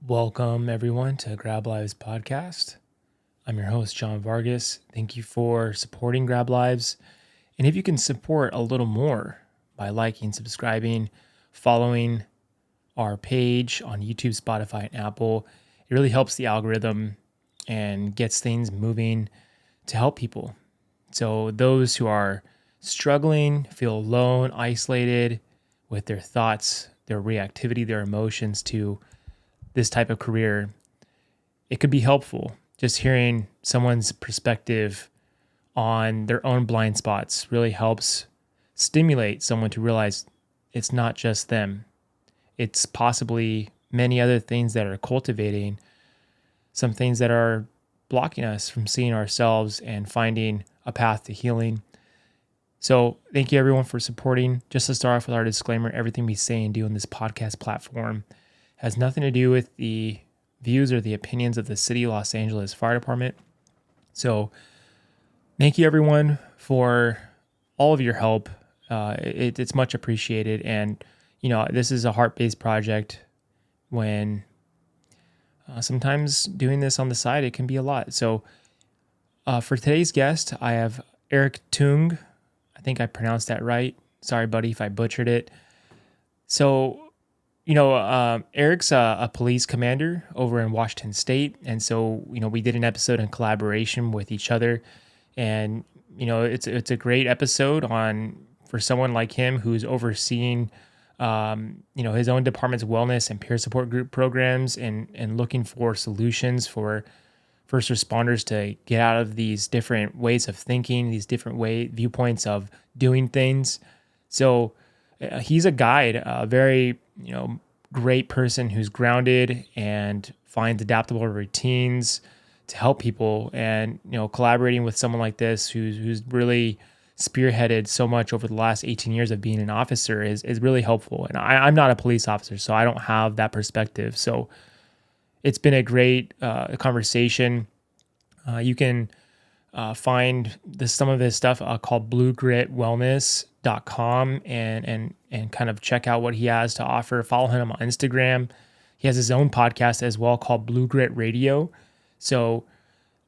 Welcome, everyone, to GrabLives Podcast. I'm your host, John Vargas. Thank you for supporting GrabLives. And if you can support a little more by liking, subscribing, following our page on YouTube, Spotify, and Apple, it really helps the algorithm and gets things moving to help people. So those who are struggling, feel alone, isolated with their thoughts, their reactivity, their emotions to this type of career, it could be helpful just hearing someone's perspective on their own blind spots really helps stimulate someone to realize it's not just them. It's possibly many other things that are cultivating some things that are blocking us from seeing ourselves and finding a path to healing. So thank you everyone for supporting. Just to start off with our disclaimer, everything we say and do on this podcast platform has nothing to do with the views or the opinions of the City of Los Angeles Fire Department. So thank you everyone for all of your help. It's much appreciated. And, this is a heart-based project when sometimes doing this on the side, it can be a lot. So for today's guest, I have Eric Tung. I think I pronounced that right. Sorry, buddy, if I butchered it. So Eric's a police commander over in Washington State. And so, we did an episode in collaboration with each other. And, it's a great episode for someone like him who's overseeing, his own department's wellness and peer support group programs and looking for solutions for first responders to get out of these different ways of thinking, these different viewpoints of doing things. So he's a guide, a very, great person who's grounded and finds adaptable routines to help people. And, collaborating with someone like this who's really spearheaded so much over the last 18 years of being an officer is really helpful. And I'm not a police officer, so I don't have that perspective. So it's been a great conversation. You can find some of this stuff called bluegritwellness.com and kind of check out what he has to offer. Follow him on Instagram. He has his own podcast as well called Blue Grit Radio. So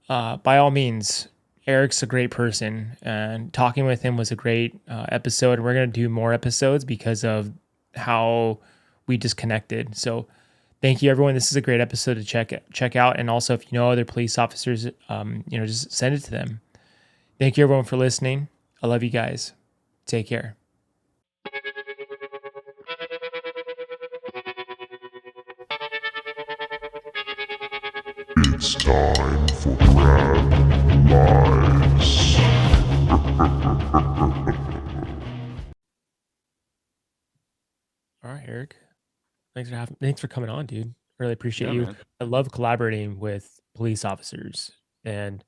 by all means, Eric's a great person, and talking with him was a great episode. We're going to do more episodes because of how we just connected. So thank you, everyone. This is a great episode to check out. And also, if you know other police officers, just send it to them. Thank you, everyone, for listening. I love you guys. Take care. It's time for Grab Lives. All right, Eric. Thanks for coming on, dude. Really appreciate you. Man. I love collaborating with police officers, and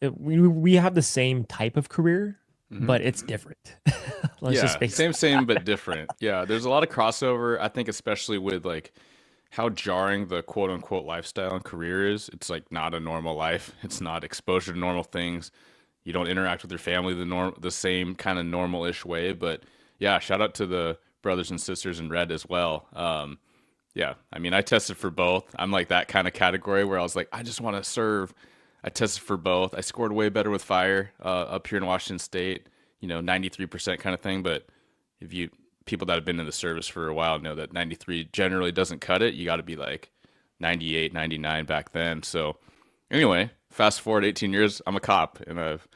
we have the same type of career, but it's different. Let's just face it. Same, but different. Yeah, there's a lot of crossover. I think especially with like how jarring the quote unquote lifestyle and career is. It's like not a normal life. It's not exposure to normal things. You don't interact with your family the same kind of normal-ish way. But yeah, shout out to the brothers and sisters in red as well. Yeah, I mean, I tested for both. I'm like that kind of category where I was like, I just want to serve. I tested for both. I scored way better with fire up here in Washington State, 93% kind of thing. But people that have been in the service for a while know that 93 generally doesn't cut it. You got to be like 98, 99 back then. So anyway, fast forward 18 years, I'm a cop and I've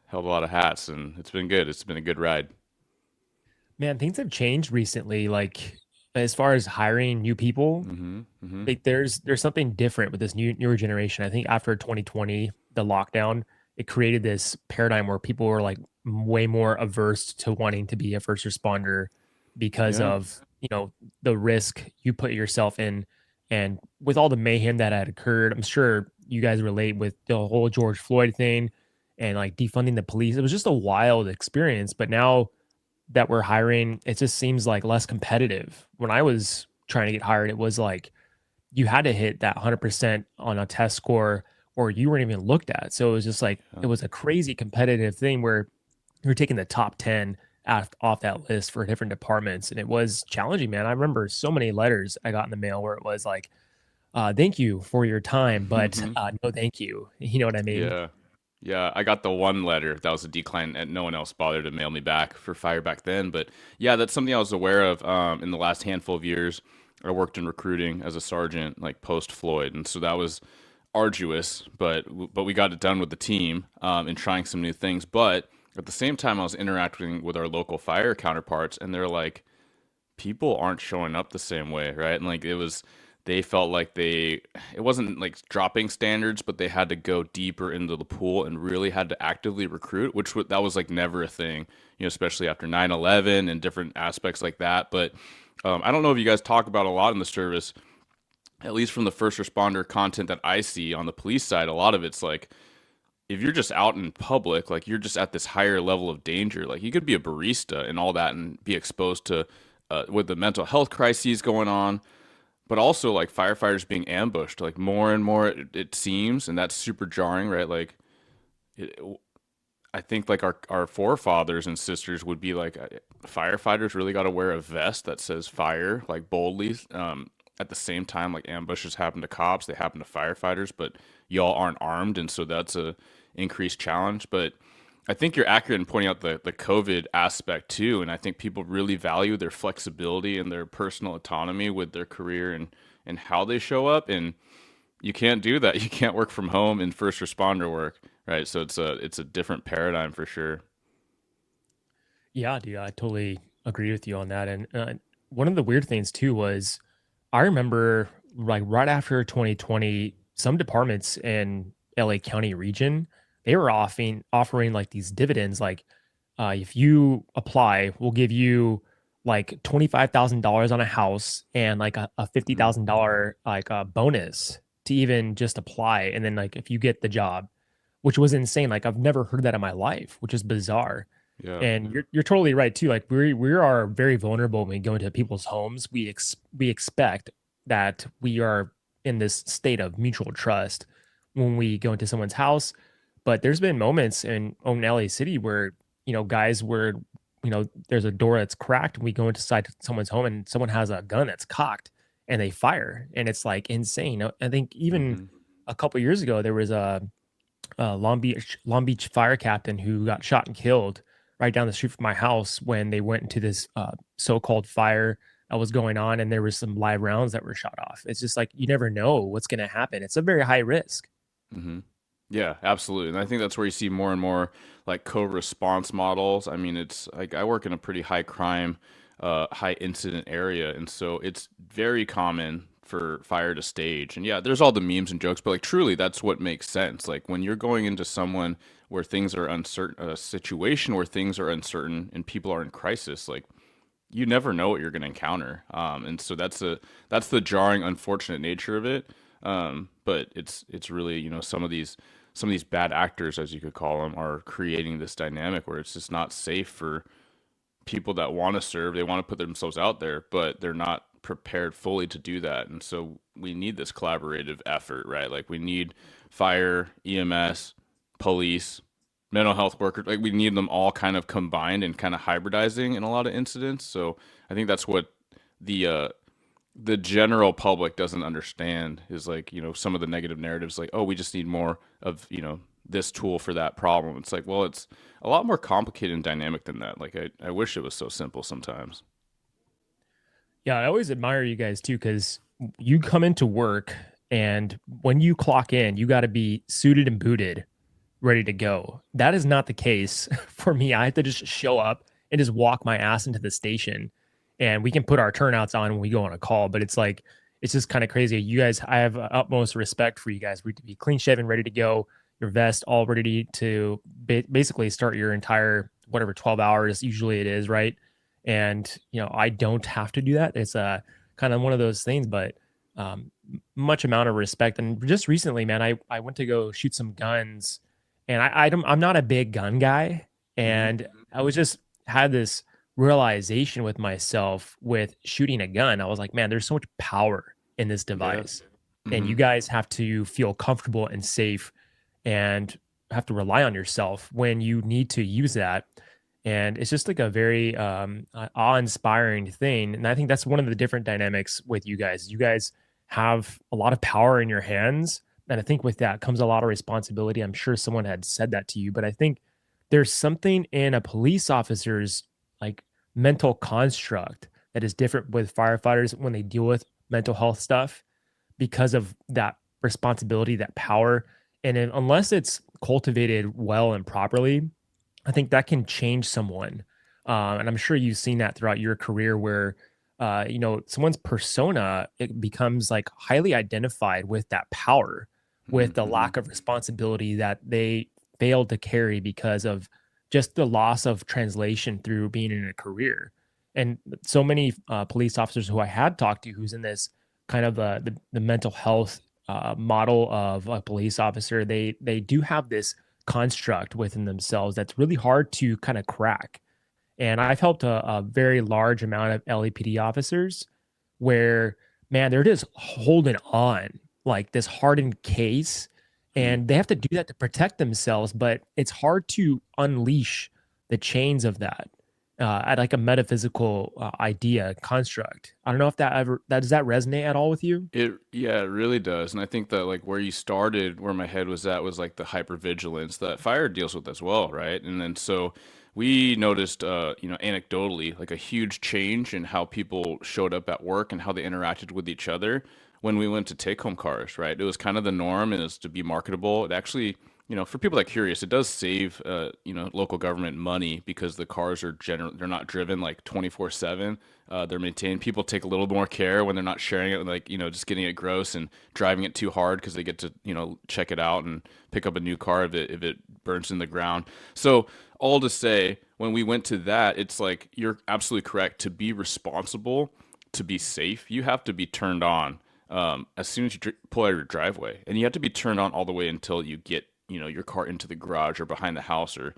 held a lot of hats and it's been good. It's been a good ride. Man, things have changed recently. Like as far as hiring new people, like there's something different with this newer generation. I think after 2020, the lockdown, it created this paradigm where people were like way more averse to wanting to be a first responder because of, the risk you put yourself in. And with all the mayhem that had occurred, I'm sure you guys relate with the whole George Floyd thing and like defunding the police. It was just a wild experience. But now that we're hiring, it just seems like less competitive. When I was trying to get hired, it was like you had to hit that 100% on a test score or you weren't even looked at. So it was just like, it was a crazy competitive thing where you're taking the top 10 off that list for different departments. And it was challenging, man. I remember so many letters I got in the mail where it was like, Thank you for your time, but Hmm. no, thank you. You know what I mean? Yeah. Yeah, I got the one letter that was a decline, and no one else bothered to mail me back for fire back then. But yeah, that's something I was aware of in the last handful of years. I worked in recruiting as a sergeant, like post Floyd, and so that was arduous. But we got it done with the team and trying some new things. But at the same time, I was interacting with our local fire counterparts, and they're like, people aren't showing up the same way, right? And like they felt like it wasn't like dropping standards, but they had to go deeper into the pool and really had to actively recruit, that was like never a thing, especially after 9/11 and different aspects like that. But I don't know if you guys talk about a lot in the service, at least from the first responder content that I see on the police side. A lot of it's like, if you're just out in public, like you're just at this higher level of danger. Like you could be a barista and all that and be exposed to with the mental health crises going on, but also like firefighters being ambushed, like more and more it seems, and that's super jarring, right? Like it, I think like our forefathers and sisters would be like, firefighters really got to wear a vest that says fire like boldly. At the same time, like ambushes happen to cops, they happen to firefighters, but y'all aren't armed, and so that's a increased challenge. But I think you're accurate in pointing out the COVID aspect too, and I think people really value their flexibility and their personal autonomy with their career and how they show up. And you can't do that. You can't work from home in first responder work, right? So it's a different paradigm for sure. Yeah, dude, I totally agree with you on that. And one of the weird things too was I remember like right after 2020, some departments in LA County region, they were offering like these dividends, like if you apply, we'll give you like $25,000 on a house and like a Hmm. $50,000 like a bonus to even just apply. And then like if you get the job, which was insane. Like I've never heard that in my life, which is bizarre. Yeah. And you're totally right too. Like we are very vulnerable when we go into people's homes. We expect that we are in this state of mutual trust when we go into someone's house. But there's been moments in LA City where guys were there's a door that's cracked. And we go inside someone's home and someone has a gun that's cocked and they fire and it's like insane. I think even Hmm. a couple years ago there was a Long Beach fire captain who got shot and killed right down the street from my house when they went into this so-called fire that was going on, and there was some live rounds that were shot off. It's just like you never know what's going to happen. It's a very high risk. Hmm. Yeah, absolutely. And I think that's where you see more and more like co-response models. I mean, it's like I work in a pretty high crime, high incident area, and so it's very common for fire to stage. And yeah, there's all the memes and jokes, but like truly that's what makes sense. Like when you're going into someone where things are uncertain, a situation where things are uncertain and people are in crisis, like you never know what you're going to encounter. And so that's the jarring, unfortunate nature of it. But it's really, some of these bad actors, as you could call them, are creating this dynamic where it's just not safe for people that want to serve. They want to put themselves out there, but they're not prepared fully to do that. And so we need this collaborative effort, right? Like we need fire, EMS, police, mental health workers. Like we need them all kind of combined and kind of hybridizing in a lot of incidents. So I think that's what the uh, the general public doesn't understand is like, some of the negative narratives like, oh, we just need more of, this tool for that problem. It's like, well, it's a lot more complicated and dynamic than that. Like I wish it was so simple sometimes. Yeah, I always admire you guys too because you come into work and when you clock in, you got to be suited and booted, ready to go. That is not the case for me. I have to just show up and just walk my ass into the station, and we can put our turnouts on when we go on a call. But it's like it's just kind of crazy. You guys, I have utmost respect for you guys. We to be clean shaven, ready to go. Your vest all ready to basically start your entire whatever 12 hours usually it is, right? And I don't have to do that. It's a kind of one of those things, but much amount of respect. And just recently, man, I went to go shoot some guns, and I'm not a big gun guy, Hmm. and I was just had this realization with myself with shooting a gun. I was like, man, there's so much power in this Yeah. device, and Hmm. you guys have to feel comfortable and safe, and have to rely on yourself when you need to use that. And it's just like a very awe-inspiring thing. And I think that's one of the different dynamics with you guys. You guys have a lot of power in your hands. And I think with that comes a lot of responsibility. I'm sure someone had said that to you, but I think there's something in a police officer's like mental construct that is different with firefighters when they deal with mental health stuff because of that responsibility, that power. And unless it's cultivated well and properly, I think that can change someone. And I'm sure you've seen that throughout your career where, someone's persona, it becomes like highly identified with that power, with the Mm-hmm. lack of responsibility that they failed to carry because of just the loss of translation through being in a career. And so many police officers who I had talked to who's in this kind of the mental health model of a police officer, they do have this construct within themselves that's really hard to kind of crack. And I've helped a very large amount of LAPD officers where, man, they're just holding on like this hardened case. And they have to do that to protect themselves, but it's hard to unleash the chains of that at like a metaphysical idea construct. I don't know if that does that resonate at all with you? Yeah, it really does. And I think that like where you started, where my head was at was like the hypervigilance that fire deals with as well, right? And then so we noticed anecdotally like a huge change in how people showed up at work and how they interacted with each other when we went to take home cars, right? It was kind of the norm and it was to be marketable. It actually, for people that are curious, it does save local government money because the cars are they're not driven like 24/7. They're maintained. People take a little more care when they're not sharing it, like just getting it gross and driving it too hard because they get to check it out and pick up a new car if it burns in the ground. So all to say, when we went to that, it's like you're absolutely correct. To be responsible, to be safe, you have to be turned on as soon as you pull out of your driveway, and you have to be turned on all the way until you get your car into the garage or behind the house or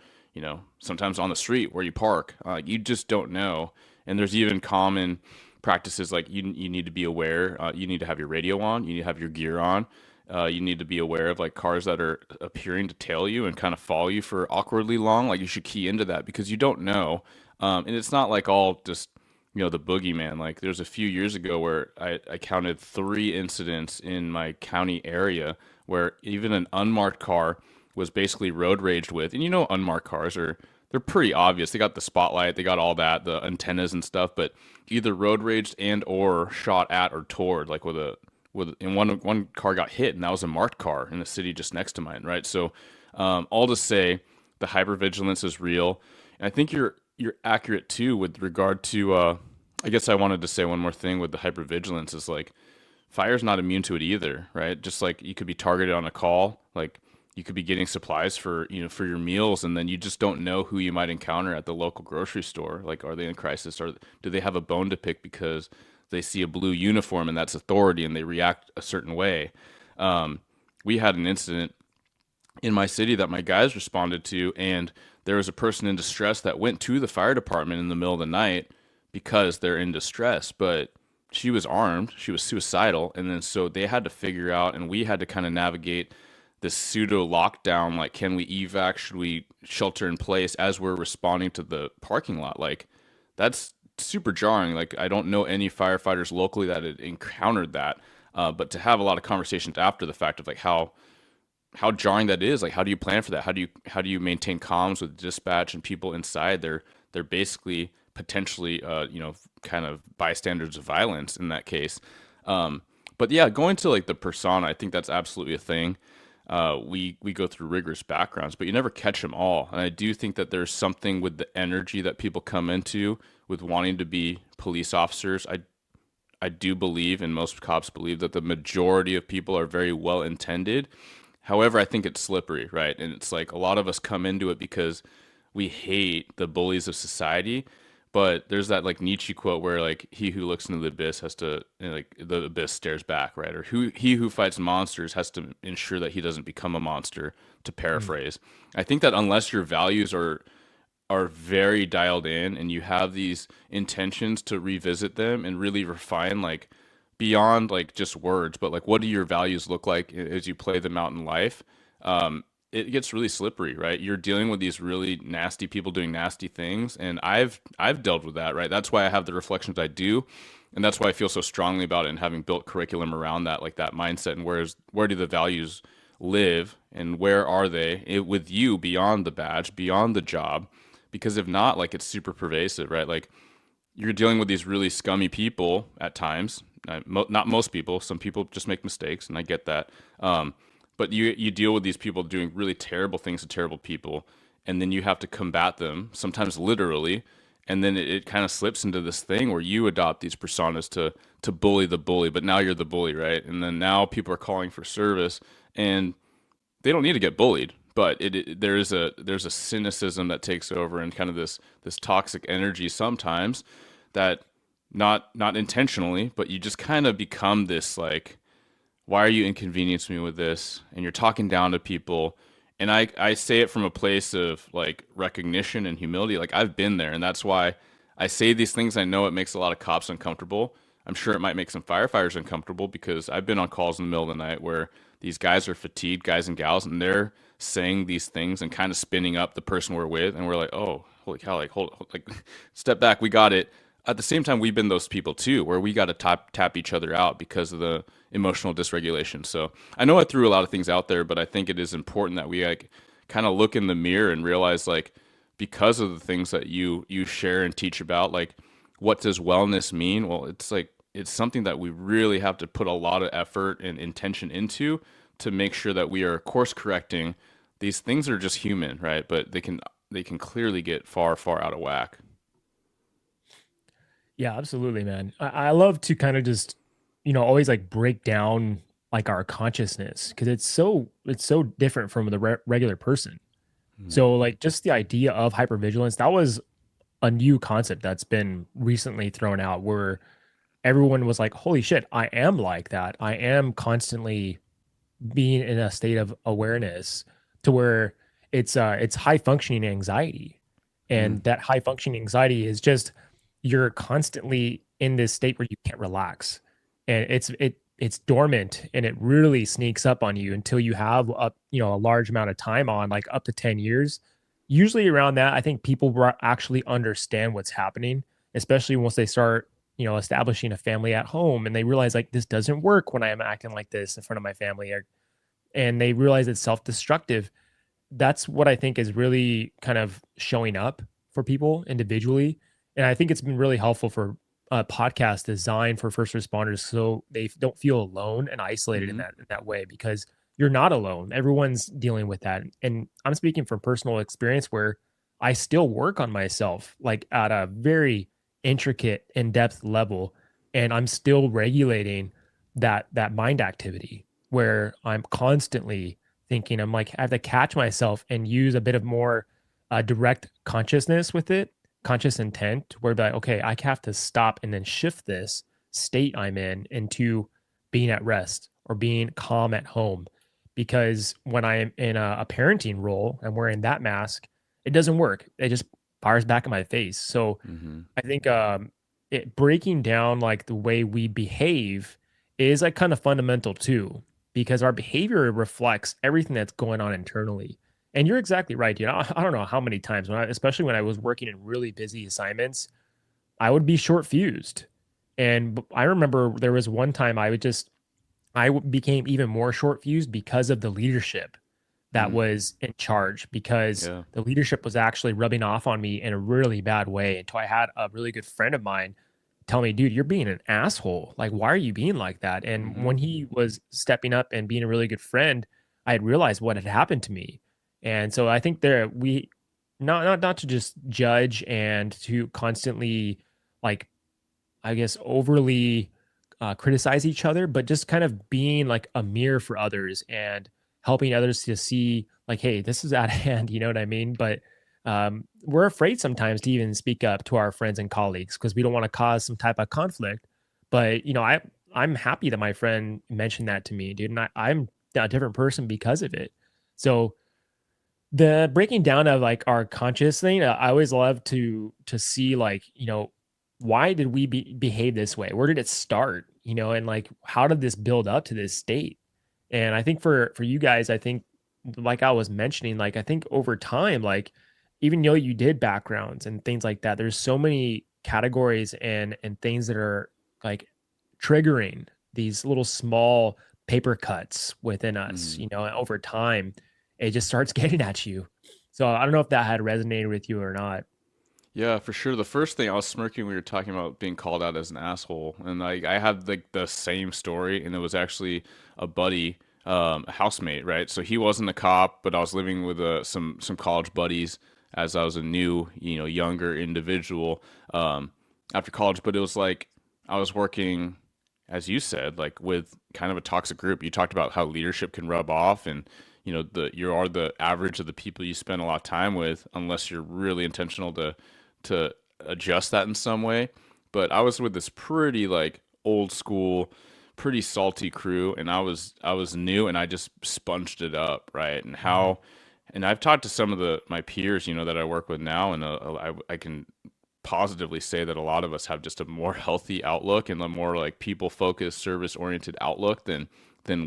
sometimes on the street where you park. You just don't know. And there's even common practices like you need to be aware. You need to have your radio on. You need to have your gear on. You need to be aware of like cars that are appearing to tail you and kind of follow you for awkwardly long. Like you should key into that because you don't know. And it's not like all just the boogeyman. Like there's a few years ago where I counted 3 incidents in my county area where even an unmarked car was basically road raged with. And unmarked cars they're pretty obvious. They got the spotlight, they got all that, the antennas and stuff, but either road raged and or shot at or toward, like and one car got hit, and that was a marked car in the city just next to mine, right? So, all to say, the hypervigilance is real, and I think you're accurate too with regard to. I guess I wanted to say one more thing with the hypervigilance is like fire's not immune to it either, right? Just like you could be targeted on a call, like you could be getting supplies for for your meals, and then you just don't know who you might encounter at the local grocery store. Like, are they in crisis, or do they have a bone to pick because they see a blue uniform and that's authority, and they react a certain way? We had an incident in my city that my guys responded to, and there was a person in distress that went to the fire department in the middle of the night because they're in distress, but she was armed, she was suicidal, and then so they had to figure out, and we had to kind of navigate this pseudo lockdown. Like, can we evac? Should we shelter in place as we're responding to the parking lot? Like, that's super jarring. Like, I don't know any firefighters locally that had encountered that, but to have a lot of conversations after the fact of like how jarring that is. Like, how do you plan for that? How do you maintain comms with dispatch and people inside? They're basically potentially kind of bystanders of violence in that case. But yeah, going to like the persona, I think that's absolutely a thing. We go through rigorous backgrounds, but you never catch them all. And I do think that there's something with the energy that people come into with wanting to be police officers. I do believe, and most cops believe, that the majority of people are very well intended. However, I think it's slippery, right? And it's like a lot of us come into it because we hate the bullies of society. But there's that like Nietzsche quote where like he who looks into the abyss has to like the abyss stares back, right? Or he who fights monsters has to ensure that he doesn't become a monster, to Mm. paraphrase. I think that unless your values are very dialed in and you have these intentions to revisit them and really refine like beyond like just words, but like what do your values look like as you play them out in life? It gets really slippery, right? You're dealing with these really nasty people doing nasty things, and I've dealt with that, right? That's why I have the reflections I do. And that's why I feel so strongly about it, and having built curriculum around that, like that mindset, and where do the values live, and where are they with you beyond the badge, beyond the job? Because if not, like, it's super pervasive, right? Like, you're dealing with these really scummy people at times. Not most people. Some people just make mistakes, and I get that. But you deal with these people doing really terrible things to terrible people, and then you have to combat them, sometimes literally, and then it kind of slips into this thing where you adopt these personas to bully the bully, but now you're the bully, right? And then now people are calling for service, and they don't need to get bullied, but there's a cynicism that takes over, and kind of this toxic energy sometimes that, not intentionally, but you just kind of become this, like, why are you inconveniencing me with this? And you're talking down to people. And I say it from a place of like recognition and humility. Like, I've been there, and that's why I say these things. I know it makes a lot of cops uncomfortable. I'm sure it might make some firefighters uncomfortable, because I've been on calls in the middle of the night where these guys are fatigued, guys and gals, and they're saying these things and kind of spinning up the person we're with, and we're like, oh, holy cow, like, hold like, step back, we got it. At the same time, we've been those people too, where we got to tap each other out because of the emotional dysregulation. So I know I threw a lot of things out there, but I think it is important that we, like, kind of look in the mirror and realize, like, because of the things that you share and teach about, like, what does wellness mean? Well, it's like, it's something that we really have to put a lot of effort and intention into to make sure that we are course correcting. These things are just human, right? But they can clearly get far out of whack. Yeah, absolutely, man. I love to kind of just, always like break down like our consciousness, because it's so different from the regular person. Mhm. So like just the idea of hypervigilance, that was a new concept that's been recently thrown out, where everyone was like, holy shit, I am like that. I am constantly being in a state of awareness, to where it's high functioning anxiety. Mm. And that high functioning anxiety is just, you're constantly in this state where you can't relax, and it's dormant, and it really sneaks up on you until you have a large amount of time on, like up to 10 years. Usually around that, I think people actually understand what's happening, especially once they start establishing a family at home, and they realize like, this doesn't work when I am acting like this in front of my family, and they realize it's self-destructive. That's what I think is really kind of showing up for people individually. And I think it's been really helpful for a podcast designed for first responders, so they don't feel alone and isolated in Mhm. that way, because you're not alone. Everyone's dealing with that. And I'm speaking from personal experience, where I still work on myself like at a very intricate, in-depth level, and I'm still regulating that mind activity, where I'm constantly thinking. I'm like, I have to catch myself and use a bit of more direct consciousness with it, conscious intent, where be like, okay, I have to stop and then shift this state I'm in into being at rest or being calm at home. Because when I am in a parenting role and wearing that mask, it doesn't work. It just fires back in my face. So Mhm. I think it breaking down like the way we behave is like kind of fundamental too, because our behavior reflects everything that's going on internally. And you're exactly right, dude. I don't know how many times especially when I was working in really busy assignments, I would be short fused. And I remember there was one time became even more short fused because of the leadership that Mm. was in charge, because Yeah. the leadership was actually rubbing off on me in a really bad way. Until I had a really good friend of mine tell me, dude, you're being an asshole. Like, why are you being like that? And Mhm. when he was stepping up and being a really good friend, I had realized what had happened to me. And so I think there we not to just judge and to constantly, like, I guess, overly criticize each other, but just kind of being like a mirror for others and helping others to see, like, hey, this is out of hand. You know what I mean? But we're afraid sometimes to even speak up to our friends and colleagues, because we don't want to cause some type of conflict. But I'm happy that my friend mentioned that to me, dude, and I'm a different person because of it. So the breaking down of like our conscious thing, I always love to see, like, why did we behave this way? Where did it start? And like, how did this build up to this state? And I think for you guys, I think, like I was mentioning, like, I think over time, like, even though you did backgrounds and things like that, there's so many categories and things that are like triggering these little small paper cuts within us, Mm. over time, it just starts getting at you. So I don't know if that had resonated with you or not. Yeah, for sure. The first thing I was smirking when we were talking about being called out as an asshole, and like I had like the same story, and it was actually a buddy, a housemate, right? So he wasn't a cop, but I was living with some college buddies as I was a new, younger individual after college. But it was like I was working, as you said, like with kind of a toxic group. You talked about how leadership can rub off, and you are the average of the people you spend a lot of time with, unless you're really intentional to adjust that in some way. But I was with this pretty like old school, pretty salty crew, and I was new, and I just sponged it up, right? And I've talked to some of my peers, that I work with now, and I can positively say that a lot of us have just a more healthy outlook and a more like people focused, service oriented outlook than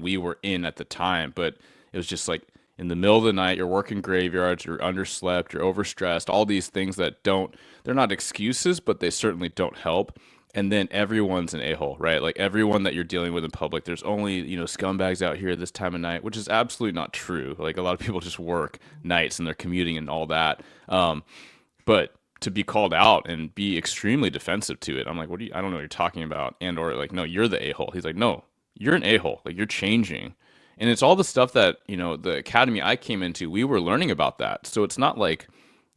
we were in at the time. But it was just like in the middle of the night, you're working graveyards, you're underslept, you're overstressed, all these things they're not excuses, but they certainly don't help. And then everyone's an a-hole, right? Like everyone that you're dealing with in public, there's only, scumbags out here this time of night, which is absolutely not true. Like a lot of people just work nights and they're commuting and all that. But to be called out and be extremely defensive to it, I'm like, I don't know what you're talking about. And, or like, no, you're the a-hole. He's like, no, you're an a-hole. Like you're changing. And it's all the stuff that, the academy I came into, we were learning about that. So it's not like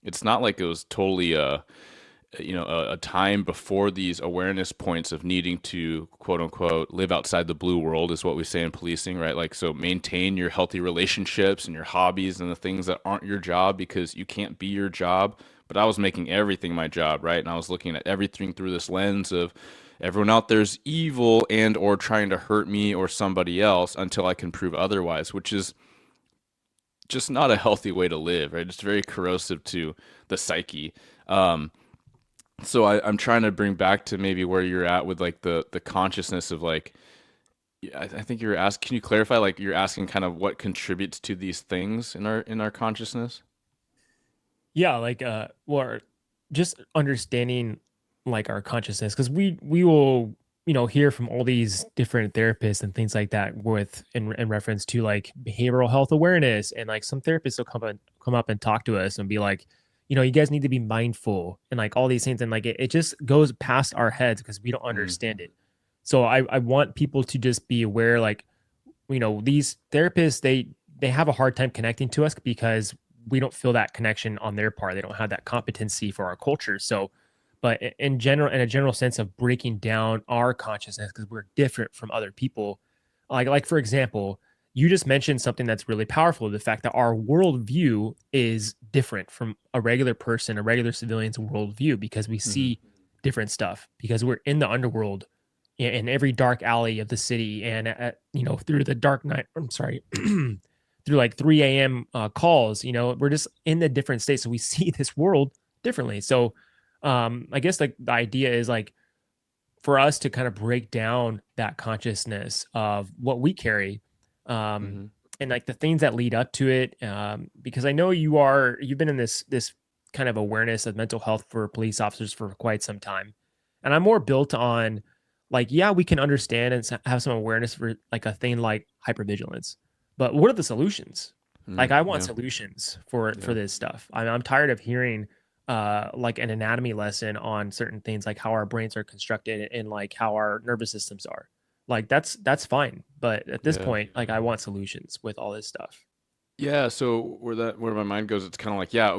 it was totally a time before these awareness points of needing to quote unquote live outside the blue world, is what we say in policing, right? Like, so maintain your healthy relationships and your hobbies and the things that aren't your job, because you can't be your job. But I was making everything my job, right? And I was looking at everything through this lens of everyone out there's evil and or trying to hurt me or somebody else until I can prove otherwise, which is just not a healthy way to live, right? It's very corrosive to the psyche. So I'm trying to bring back to maybe where you're at with like the consciousness of like, I think you're asking, can you clarify, like you're asking kind of what contributes to these things in our consciousness? Yeah, like or just understanding like our consciousness, because we will hear from all these different therapists and things like that with in reference to like behavioral health awareness, and like some therapists will come up and talk to us and be like, you guys need to be mindful and like all these things, and like it just goes past our heads because we don't Mm, understand it. So I want people to just be aware, like these therapists, they have a hard time connecting to us because we don't feel that connection on their part. They don't have that competency for our culture. So, but in general, in a general sense of breaking down our consciousness, because we're different from other people. Like for example, you just mentioned something that's really powerful: the fact that our worldview is different from a regular person, a regular civilian's worldview, because we hmm see different stuff, because we're in the underworld, in every dark alley of the city, and through the dark night. I'm sorry, through like 3 a.m. Calls. We're just in the different states, so we see this world differently. So, I guess like the idea is like for us to kind of break down that consciousness of what we carry, um, hmm and like the things that lead up to it. Because I know you've been in this kind of awareness of mental health for police officers for quite some time, and I'm more built on like, yeah, we can understand and have some awareness for like a thing like hypervigilance, but what are the solutions? Like, I want Yeah, solutions for yeah. this stuff. I'm tired of hearing like an anatomy lesson on certain things, like how our brains are constructed and like how our nervous systems are. Like that's fine, but at this Yeah. point, like I want solutions with all this stuff. Yeah, so where my mind goes, it's kind of like, yeah,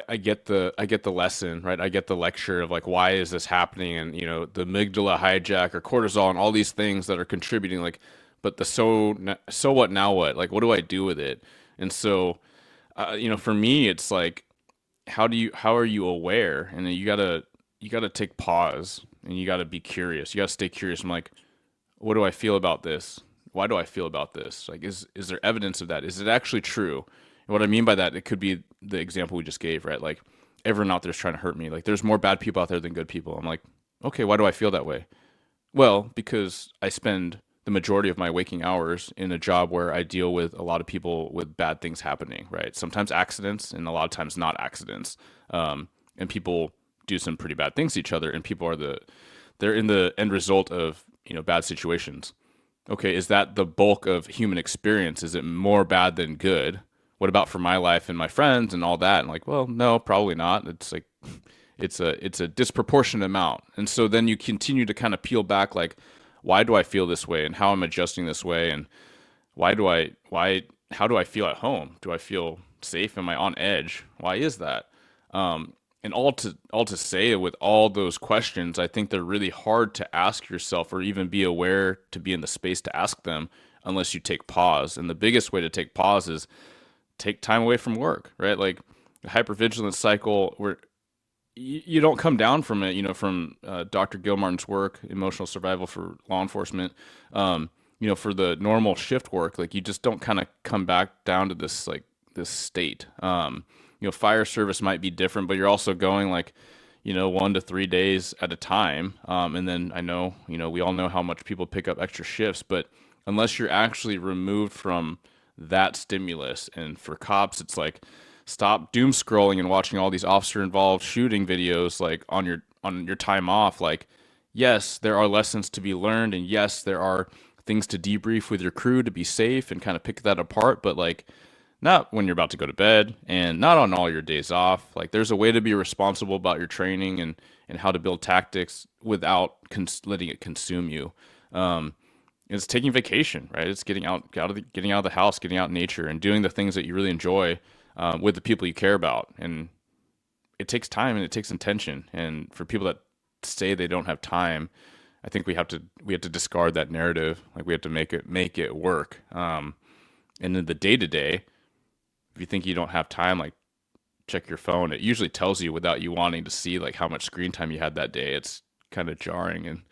I get the lesson, right? I get the lecture of like, why is this happening? And the amygdala hijack or cortisol and all these things that are contributing, like, but so what now what? Like, what do I do with it? And so, for me, it's like, how are you aware? And then you gotta take pause and you gotta be curious. You gotta stay curious. I'm like, what do I feel about this? Why do I feel about this? Like, is there evidence of that? Is it actually true? And what I mean by that, it could be the example we just gave, right? Like, everyone out there is trying to hurt me. Like, there's more bad people out there than good people. I'm like, okay, why do I feel that way? Well, because I spend the majority of my waking hours in a job where I deal with a lot of people with bad things happening, right? Sometimes accidents and a lot of times not accidents. And people do some pretty bad things to each other, and people are they're in the end result of, bad situations. Okay, is that the bulk of human experience? Is it more bad than good? What about for my life and my friends and all that? And like, well, no, probably not. It's like it's a disproportionate amount. And so then you continue to kind of peel back, like, why do I feel this way and how I'm adjusting this way, and how do I feel at home? Do I feel safe? Am I on edge? Why is that? And all to say, with all those questions, I think they're really hard to ask yourself or even be aware to be in the space to ask them unless you take pause. And the biggest way to take pause is take time away from work, right? Like the hypervigilance cycle, where you don't come down from it, from Dr. Gilmartin's work, Emotional Survival for Law Enforcement. For the normal shift work, like you just don't kind of come back down to this state. Fire service might be different, but you're also going like, 1 to 3 days at a time. And then I know, we all know how much people pick up extra shifts, but unless you're actually removed from that stimulus, and for cops, it's like, stop doom scrolling and watching all these officer involved shooting videos like on your time off. Like, yes, there are lessons to be learned, and yes, there are things to debrief with your crew to be safe and kind of pick that apart, but like not when you're about to go to bed and not on all your days off. Like there's a way to be responsible about your training and how to build tactics without letting it consume you. It's taking vacation, right? It's getting out of the house, getting out in nature and doing the things that you really enjoy with the people you care about. And it takes time and it takes intention. And for people that say they don't have time, I think we have to discard that narrative. Like we have to make it work. And in the day to day, if you think you don't have time, like check your phone. It usually tells you without you wanting to see like how much screen time you had that day. It's kind of jarring and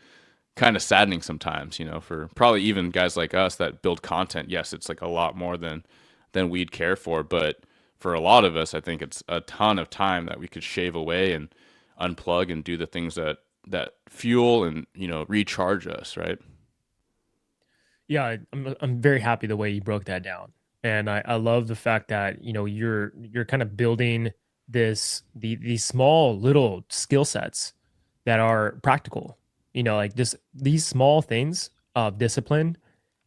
kind of saddening sometimes, for probably even guys like us that build content. Yes, it's like a lot more than we'd care for, but for a lot of us, I think it's a ton of time that we could shave away and unplug and do the things that fuel and recharge us, right? Yeah, I'm very happy the way you broke that down, and I love the fact that you're kind of building these small little skill sets that are practical. Like just these small things of discipline,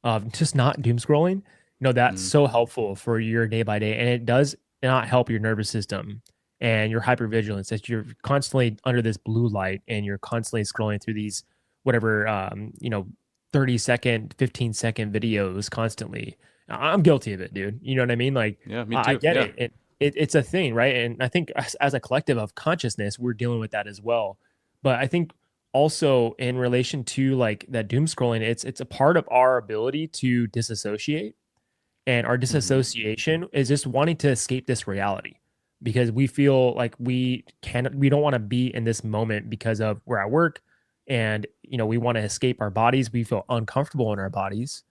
of just not doom scrolling. That's so helpful for your day by day, and it does not help your nervous system and your hypervigilance, that you're constantly under this blue light and you're constantly scrolling through these whatever 30-second 15-second videos constantly. I'm guilty of it, dude. You know what I mean? Like, Yeah, me too. I get Yeah. It's a thing, right? And I think as a collective of consciousness, we're dealing with that as well. But I think also in relation to like that doom scrolling, it's a part of our ability to disassociate, and our disassociation is just wanting to escape this reality, because we feel like we don't want to be in this moment because of we're at work, and we want to escape our bodies. We feel uncomfortable in our bodies,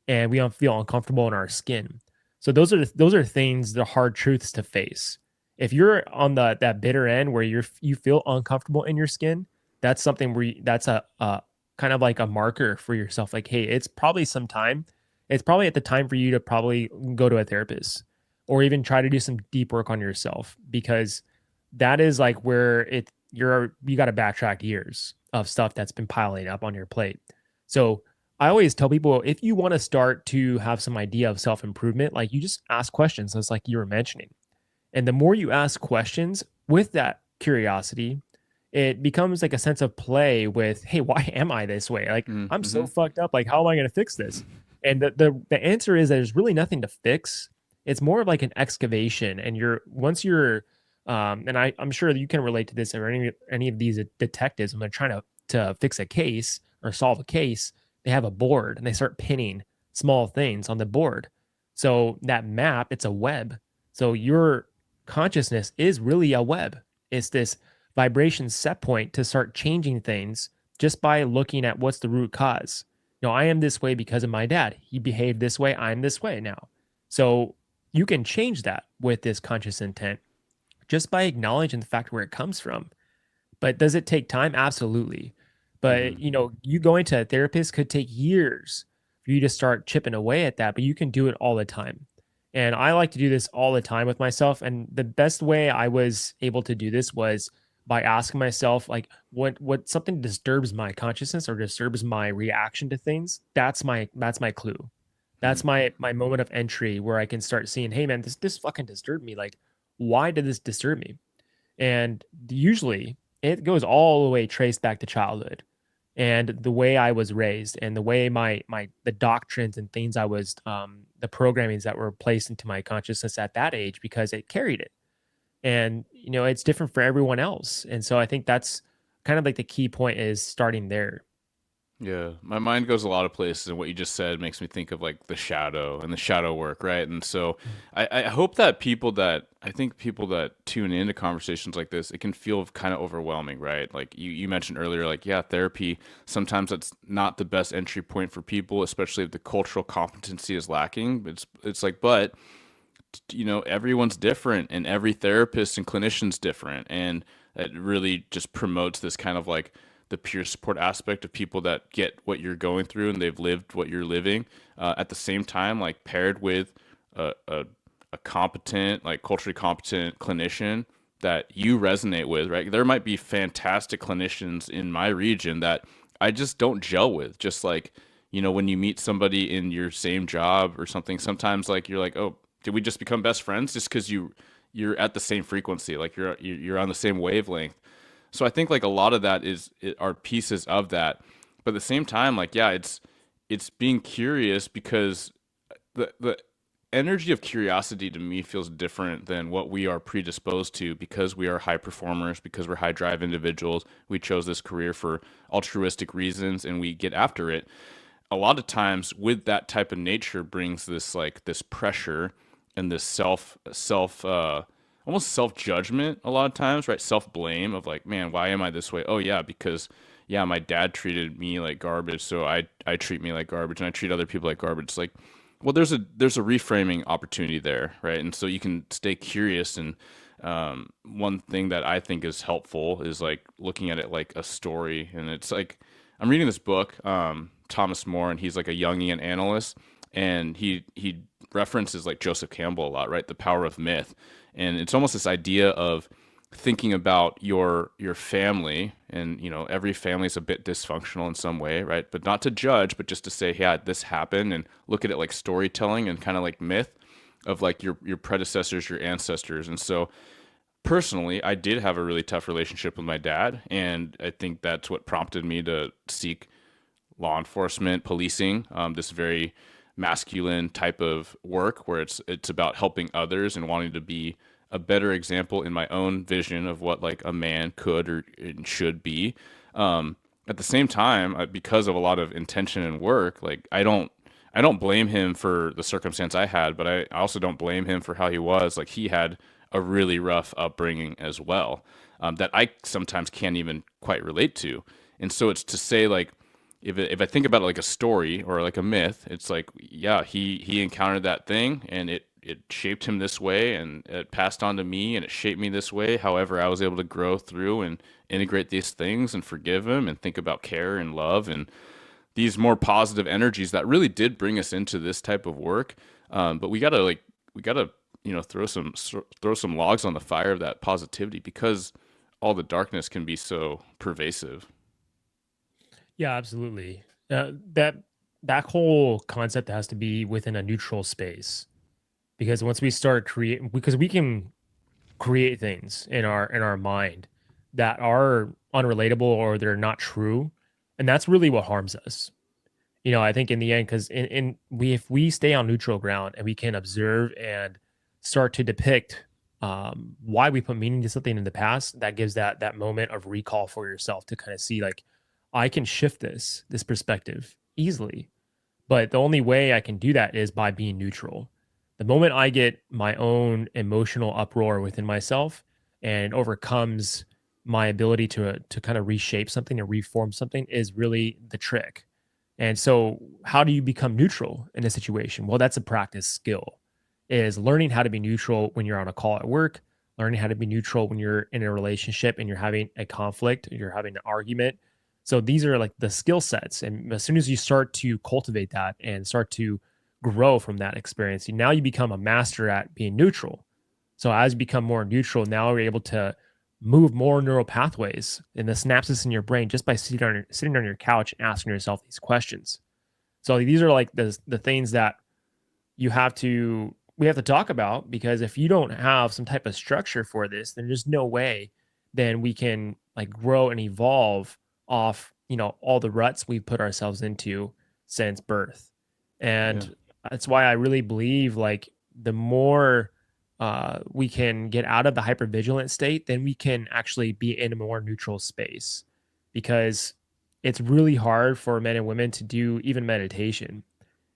and we don't feel uncomfortable in our skin. So those are things, the hard truths to face. If you're on that bitter end where you feel uncomfortable in your skin, that's something where that's a kind of like a marker for yourself. Like, hey, it's probably at the time for you to probably go to a therapist, or even try to do some deep work on yourself, because that is like where you got to backtrack years of stuff that's been piling up on your plate. So I always tell people, if you want to start to have some idea of self-improvement, like you just ask questions, just like you were mentioning. And the more you ask questions with that curiosity, it becomes like a sense of play with, hey, why am I this way? Like, I'm so fucked up. Like, how am I going to fix this? And the answer is that there's really nothing to fix. It's more of like an excavation. And once you're, and I'm sure you can relate to this, or any of these detectives, when they're trying to fix a case or solve a case, they have a board and they start pinning small things on the board. So that map, it's a web. So your consciousness is really a web. It's this vibration set point to start changing things just by looking at what's the root cause. I am this way because of my dad. He behaved this way. I'm this way now. So you can change that with this conscious intent just by acknowledging the fact where it comes from. But does it take time? Absolutely. But, you going to a therapist could take years for you to start chipping away at that, but you can do it all the time. And I like to do this all the time with myself. And the best way I was able to do this was by asking myself like what something disturbs my consciousness or disturbs my reaction to things. That's my clue. Mhm. That's my moment of entry where I can start seeing, hey man, this fucking disturbed me. Like, why did this disturb me? And usually it goes all the way traced back to childhood and the way I was raised and the way my the doctrines and things I was the programmings that were placed into my consciousness at that age because it carried it. And it's different for everyone else. And so I think that's kind of like the key point is starting there. Yeah, my mind goes a lot of places, and what you just said makes me think of like the shadow and the shadow work, right? And so Mm. I hope that people that tune into conversations like this, it can feel kind of overwhelming, right? Like you mentioned earlier, like, yeah, therapy, sometimes that's not the best entry point for people, especially if the cultural competency is lacking. It's like, but everyone's different, and every therapist and clinician's different, and it really just promotes this kind of like the peer support aspect of people that get what you're going through and they've lived what you're living, at the same time, like paired with a competent, like culturally competent clinician that you resonate with, right? There might be fantastic clinicians in my region that I just don't gel with. Just like, when you meet somebody in your same job or something, sometimes like you're like, oh, did we just become best friends just because you're at the same frequency, like you're on the same wavelength. So I think like a lot of that are pieces of that, but at the same time, like, yeah, it's being curious, because the energy of curiosity to me feels different than what we are predisposed to, because we are high performers, because we're high drive individuals. We chose this career for altruistic reasons and we get after it. A lot of times with that type of nature brings this like this pressure and this self almost self judgment a lot of times, right? Self blame of like, man, why am I this way? Oh yeah, because yeah, my dad treated me like garbage, so I treat me like garbage, and I treat other people like garbage. It's like, well, there's a reframing opportunity there, right? And so you can stay curious. And one thing that I think is helpful is like looking at it like a story. And it's like, I'm reading this book, Thomas More, and he's like a Jungian analyst, and he references like Joseph Campbell a lot, right? The power of myth, and it's almost this idea of thinking about your family, and every family is a bit dysfunctional in some way, right? But not to judge, but just to say, yeah, this happened, and look at it like storytelling and kind of like myth of like your predecessors, your ancestors. And so personally, I did have a really tough relationship with my dad, and I think that's what prompted me to seek law enforcement, policing, this very masculine type of work where it's about helping others and wanting to be a better example in my own vision of what like a man could or should be. At the same time, because of a lot of intention and work, like I don't blame him for the circumstance I had, but I also don't blame him for how he was. Like he had a really rough upbringing as well, that I sometimes can't even quite relate to. And so it's to say like, if I think about it like a story or like a myth, it's like, yeah, he encountered that thing, and it shaped him this way, and it passed on to me, and it shaped me this way. However, I was able to grow through and integrate these things and forgive him and think about care and love and these more positive energies that really did bring us into this type of work. But we gotta throw some logs on the fire of that positivity, because all the darkness can be so pervasive. Yeah, absolutely. That whole concept has to be within a neutral space because once we start creating, because we can create things in our mind that are unrelatable or they're not true, and that's really what harms us. I think in the end, because in we if we stay on neutral ground and we can observe and start to depict why we put meaning to something in the past, that gives that moment of recall for yourself to kind of see like I can shift this perspective easily. But the only way I can do that is by being neutral. The moment I get my own emotional uproar within myself and overcomes my ability to kind of reshape something and reform something is really the trick. And so how do you become neutral in a situation? Well, that's a practice skill. Is learning how to be neutral when you're on a call at work, learning how to be neutral when you're in a relationship and you're having a conflict, you're having an argument. So these are like the skill sets. And as soon as you start to cultivate that and start to grow from that experience, now you become a master at being neutral. So as you become more neutral, now you're able to move more neural pathways in the synapses in your brain just by sitting on your couch and asking yourself these questions. So these are like the things that we have to talk about, because if you don't have some type of structure for this, then there's no way then we can like grow and evolve off, all the ruts we've put ourselves into since birth. Yeah. And that's why I really believe like the more we can get out of the hypervigilant state, then we can actually be in a more neutral space, because it's really hard for men and women to do even meditation.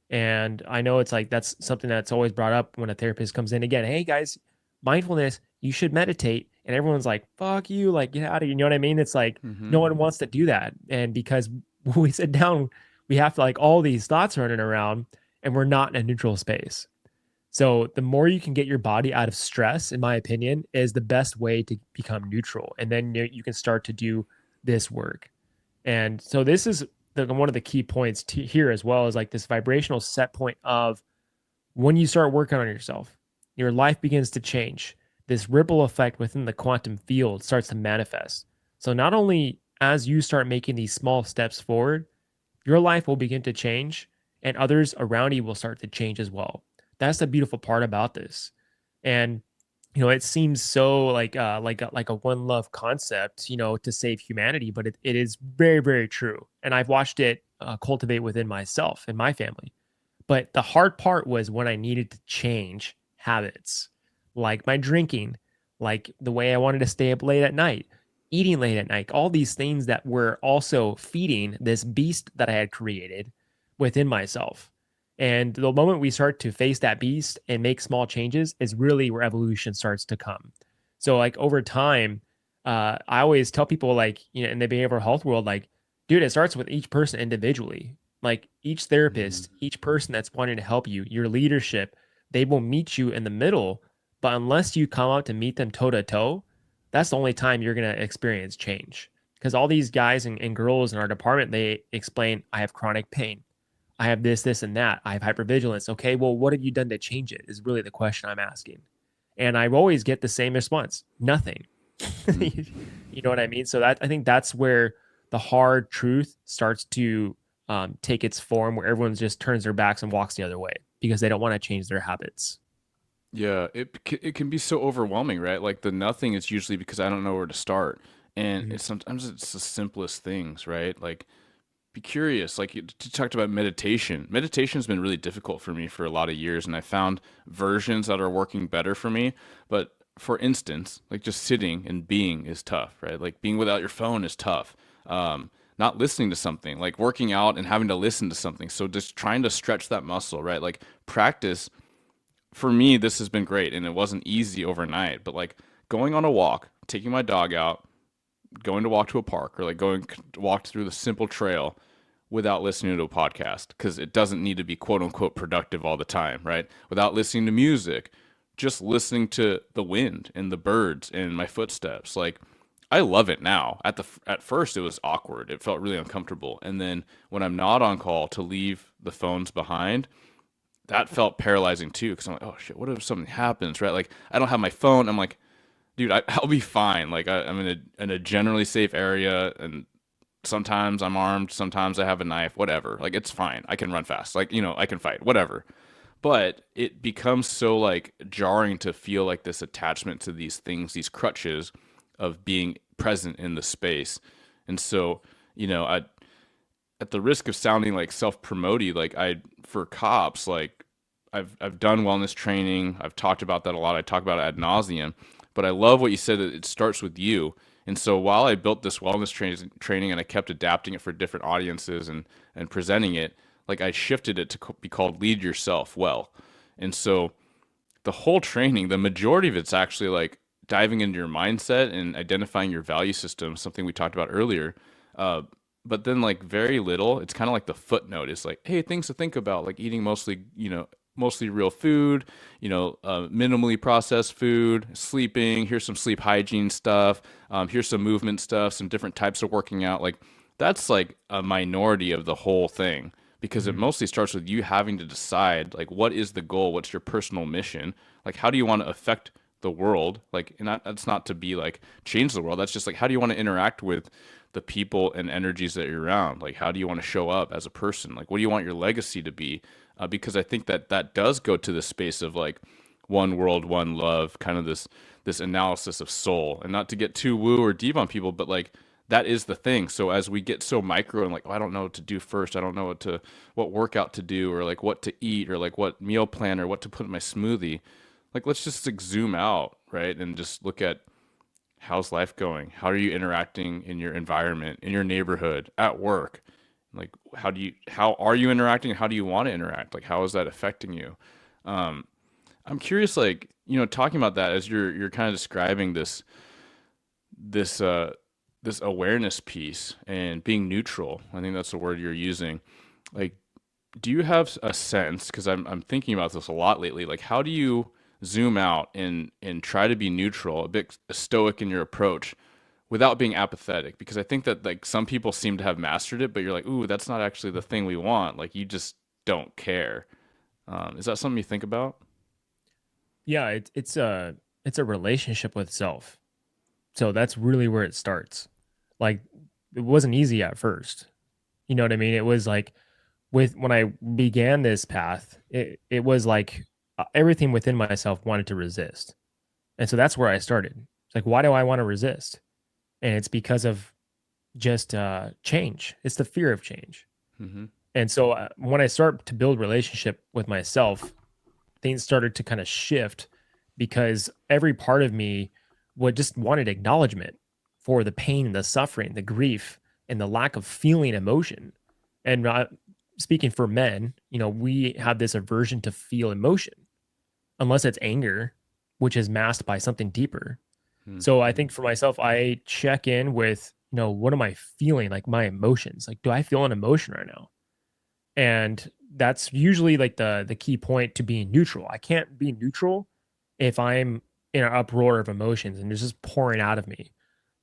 And I know it's like that's something that's always brought up when a therapist comes in again. Hey guys, mindfulness, you should meditate. And everyone's like, fuck you, like get out of here. You know what I mean? It's like Mm-hmm. no one wants to do that. And because when we sit down, we have to like all these thoughts running around and we're not in a neutral space. So the more you can get your body out of stress, in my opinion, is the best way to become neutral. And then you can start to do this work. And so this is one of the key points here as well, is like this vibrational set point of when you start working on yourself, your life begins to change. This ripple effect within the quantum field starts to manifest. So not only as you start making these small steps forward, your life will begin to change and others around you will start to change as well. That's the beautiful part about this. And it seems so like a one love concept, to save humanity, but it is very, very true. And I've watched it cultivate within myself and my family. But the hard part was when I needed to change habits, like my drinking, like the way I wanted to stay up late at night, eating late at night, all these things that were also feeding this beast that I had created within myself. And the moment we start to face that beast and make small changes is really where evolution starts to come. So like over time, I always tell people like, in the behavioral health world, like, dude, it starts with each person individually. Like each therapist, each person that's wanting to help you, your leadership, they will meet you in the middle. But unless you come out to meet them toe to toe, that's the only time you're going to experience change. Because all these guys and girls in our department, they explain, I have chronic pain. I have this, and that. I have hypervigilance. Okay, well, what have you done to change it? Is really the question I'm asking. And I always get the same response: nothing. You know what I mean? So I think that's where the hard truth starts to take its form, where everyone just turns their backs and walks the other way because they don't want to change their habits. Yeah, it can be so overwhelming, right? Like the nothing is usually because I don't know where to start, and Mhm. sometimes it's the simplest things, right? Like be curious. Like you talked about meditation. Meditation has been really difficult for me for a lot of years, and I found versions that are working better for me. But for instance, like just sitting and being is tough, right? Like being without your phone is tough. Not listening to something, like working out and having to listen to something. So just trying to stretch that muscle, right? Like practice for me, this has been great, and it wasn't easy overnight. But like going on a walk, taking my dog out, going to walk to a park, or like going walk through the simple trail without listening to a podcast, because it doesn't need to be quote unquote productive all the time, right? Without listening to music, just listening to the wind and the birds and my footsteps. Like I love it now. At first it was awkward. It felt really uncomfortable. And then when I'm not on call, to leave the phones behind, that felt paralyzing too, because I'm like, oh shit, what if something happens, right? Like I don't have my phone. I'm like, dude, I'll be fine. Like I'm in a generally safe area, and sometimes I'm armed, sometimes I have a knife, whatever. Like it's fine. I can run fast. Like, I can fight, whatever. But it becomes so like jarring to feel like this attachment to these things, these crutches of being present in the space. And so, I at the risk of sounding like self-promoty, like for cops, like I've done wellness training. I've talked about that a lot. I talk about it ad nauseum, but I love what you said, that it starts with you. And so while I built this training and I kept adapting it for different audiences and presenting it, like I shifted it to be called Lead Yourself Well. And so the whole training, the majority of it's actually like diving into your mindset and identifying your value system, something we talked about earlier. But then like very little, it's kind of like the footnote is like, hey, things to think about, like eating mostly real food, minimally processed food, sleeping. Here's some sleep hygiene stuff. Here's some movement stuff, some different types of working out. Like that's like a minority of the whole thing, because it Mhm. mostly starts with you having to decide like what is the goal, what's your personal mission, like how do you want to affect the world, like, and that's not to be like change the world. That's just like, how do you want to interact with the people and energies that you're around? Like, how do you want to show up as a person? Like, what do you want your legacy to be? Because I think that that does go to the space of like one world, one love, kind of this analysis of soul, and not to get too woo or deep on people, but like that is the thing. So as we get so micro and like, oh, I don't know what to do first, I don't know what workout to do, or like what to eat, or like what meal plan, or what to put in my smoothie. Like, let's just like zoom out, right, and just look at how's life going. How are you interacting in your environment, in your neighborhood, at work? Like, how are you interacting? How do you want to interact? Like, how is that affecting you? Um, I'm curious, like, talking about that as you're kind of describing this this awareness piece and being neutral. I think that's the word you're using. Like, do you have a sense? Because I'm thinking about this a lot lately. Like, how do you zoom out and try to be neutral, a bit stoic in your approach, without being apathetic? Because I think that like some people seem to have mastered it, but you're like, ooh, that's not actually the thing we want. Like, you just don't care. Is that something you think about? Yeah, it's a relationship with self. So that's really where it starts. Like it wasn't easy at first. You know what I mean? It was like with when I began this path, it was like everything within myself wanted to resist. And so that's where I started. It's like, why do I want to resist? And it's because of just change. It's the fear of change. Mm-hmm. And so when I start to build relationship with myself, things started to kind of shift because every part of me would just wanted acknowledgement for the pain, the suffering, the grief, and the lack of feeling emotion. And speaking for men, we have this aversion to feel emotion unless it's anger, which is masked by something deeper. So I think for myself, I check in with, what am I feeling? Like my emotions. Like, do I feel an emotion right now? And that's usually like the key point to being neutral. I can't be neutral if I'm in an uproar of emotions and it's just pouring out of me.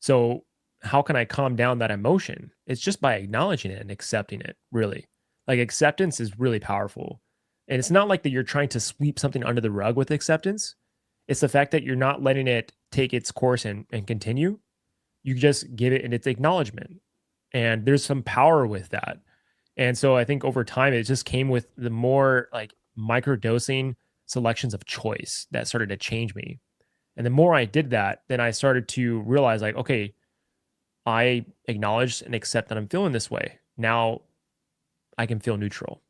So how can I calm down that emotion? It's just by acknowledging it and accepting it, really. Like acceptance is really powerful. And it's not like that you're trying to sweep something under the rug with acceptance. It's the fact that you're not letting it take its course and continue. You just give it and its acknowledgement. And there's some power with that. And so I think over time, it just came with the more like microdosing selections of choice that started to change me. And the more I did that, then I started to realize like, okay, I acknowledge and accept that I'm feeling this way. Now I can feel neutral.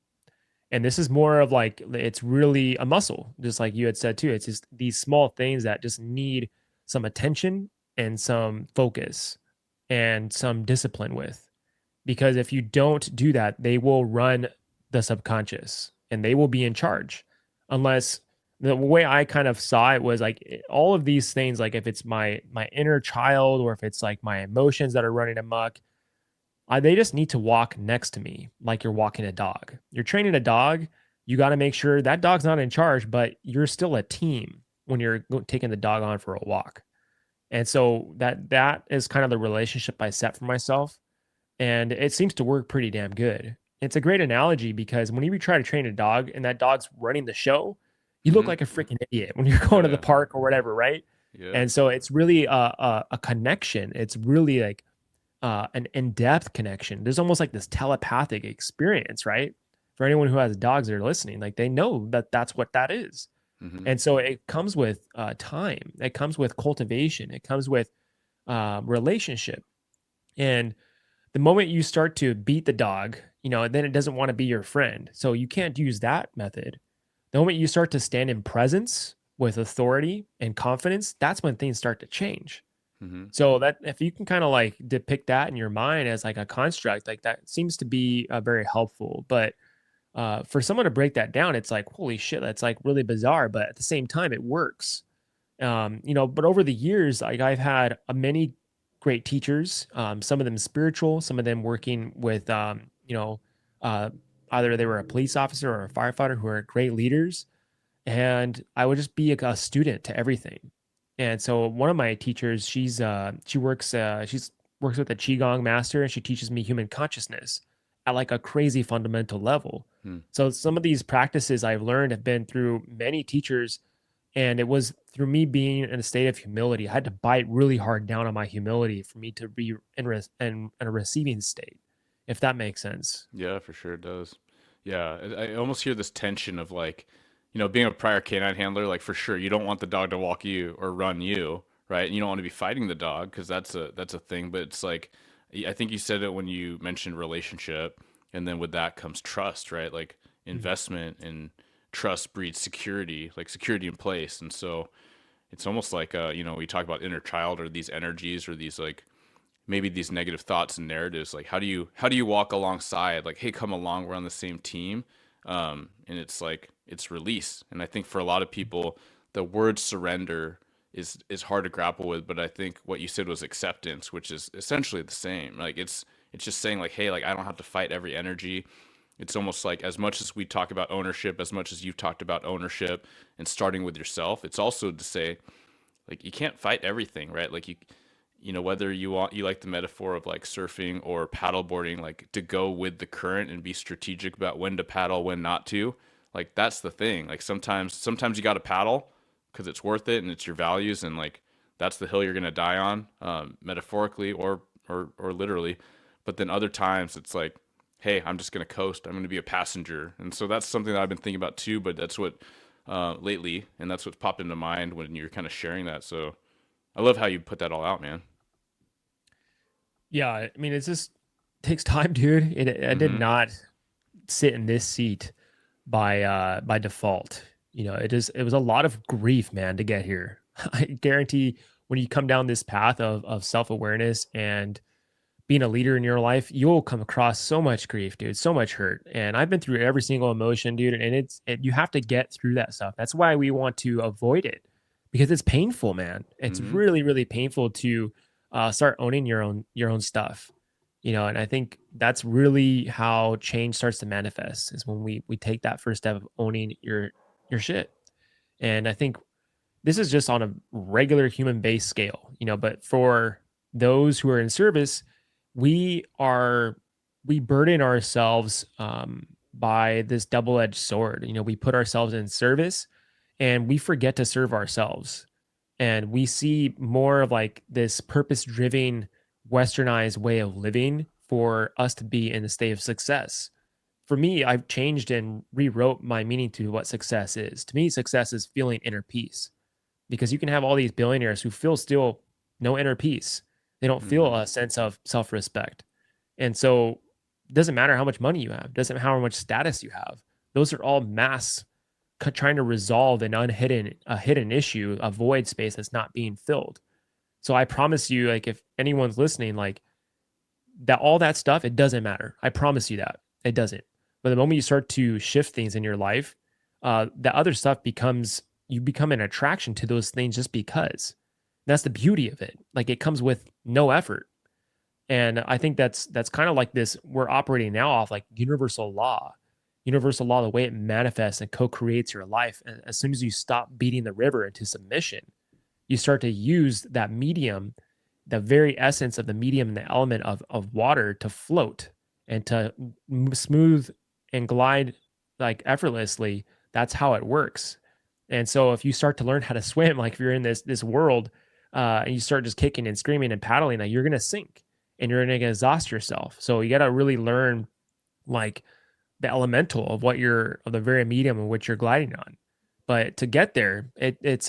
And this is more of like, it's really a muscle, just like you had said too. It's just these small things that just need some attention and some focus and some discipline with. Because if you don't do that, they will run the subconscious and they will be in charge. Unless the way I kind of saw it was like all of these things, like if it's my inner child or if it's like my emotions that are running amok, they just need to walk next to me like you're walking a dog. You're training a dog. You got to make sure that dog's not in charge, but you're still a team when you're taking the dog on for a walk. And so that is kind of the relationship I set for myself. And it seems to work pretty damn good. It's a great analogy because whenever you try to train a dog and that dog's running the show, you look Mm-hmm. like a freaking idiot when you're going to the Yeah. park or whatever, right? Yeah. And so it's really a connection. It's really like an in-depth connection. There's almost like this telepathic experience, right? For anyone who has dogs that are listening, like they know that that's what that is. Mm-hmm. And so it comes with time. It comes with cultivation. It comes with relationship. And the moment you start to beat the dog, then it doesn't want to be your friend. So you can't use that method. The moment you start to stand in presence with authority and confidence, that's when things start to change. Mm-hmm. So that if you can kind of like depict that in your mind as like a construct, like that seems to be very helpful. But for someone to break that down, it's like, holy shit, that's like really bizarre. But at the same time, it works. But over the years, like I've had many great teachers, some of them spiritual, some of them working with, either they were a police officer or a firefighter who are great leaders. And I would just be a student to everything. And so one of my teachers, she works with a qigong master and she teaches me human consciousness at like a crazy fundamental level. Hmm. So some of these practices I've learned have been through many teachers And it was through me being in a state of humility. I had to bite really hard down on my humility for me to be in a receiving state, if that makes sense. Yeah, for sure it does. Yeah, I almost hear this tension of like, being a prior canine handler, like for sure you don't want the dog to walk you or run you, right? And you don't want to be fighting the dog because that's a thing. But it's like, I think you said it when you mentioned relationship, and then with that comes trust, right? Like Mm. investment and trust breeds security, like security in place. And so it's almost like, we talk about inner child or these energies or these like maybe these negative thoughts and narratives, like how do you walk alongside, like, hey, come along, we're on the same team. And it's like it's release. And I think for a lot of people the word surrender is hard to grapple with, but I think what you said was acceptance, which is essentially the same. Like it's just saying like, hey, like I don't have to fight every energy. It's almost like as much as we talk about ownership, as much as you've talked about ownership and starting with yourself, it's also to say like you can't fight everything, right? Like whether you like the metaphor of like surfing or paddleboarding, like to go with the current and be strategic about when to paddle, when not to. Like that's the thing. Like sometimes you got to paddle because it's worth it and it's your values, and like that's the hill you're gonna die on, metaphorically or literally. But then other times it's like, hey, I'm just gonna coast. I'm gonna be a passenger, and so that's something that I've been thinking about too. But that's what lately, and that's what's popped into mind when you're kind of sharing that. So I love how you put that all out, man. Yeah, I mean, it just takes time, dude. I did Mm-hmm. not sit in this seat by default. It was a lot of grief, man, to get here. I guarantee when you come down this path of self-awareness and being a leader in your life, you'll come across so much grief, dude, so much hurt. And I've been through every single emotion, dude, and you have to get through that stuff. That's why we want to avoid it, because it's painful, man. It's Mm-hmm. really, really painful to start owning your own stuff. And I think that's really how change starts to manifest, is when we take that first step of owning your shit. And I think this is just on a regular human based scale, but for those who are in service, we are we burden ourselves by this double-edged sword. We put ourselves in service and we forget to serve ourselves. And we see more of like this purpose-driven, westernized way of living for us to be in a state of success. For me, I've changed and rewrote my meaning to what success is. To me, success is feeling inner peace, because you can have all these billionaires who feel still no inner peace. They don't Mm-hmm. feel a sense of self-respect. And so it doesn't matter how much money you have, doesn't matter how much status you have. Those are all masks trying to resolve a hidden issue, a void space that's not being filled. So I promise you, like, if anyone's listening, like, that all that stuff, it doesn't matter. I promise you that it doesn't. But the moment you start to shift things in your life, the other stuff becomes you become an attraction to those things just because. That's the beauty of it. Like, it comes with no effort. And I think that's kind of like this. We're operating now off like universal law. Universal law, the way it manifests and co-creates your life. And as soon as you stop beating the river into submission, you start to use that medium, the very essence of the medium and the element of water, to float and to smooth and glide like effortlessly. That's how it works. And so if you start to learn how to swim, like if you're in this world, and you start just kicking and screaming and paddling, like, you're gonna sink and you're gonna exhaust yourself. So you gotta really learn like the elemental of the very medium in which you're gliding on. But to get there, it's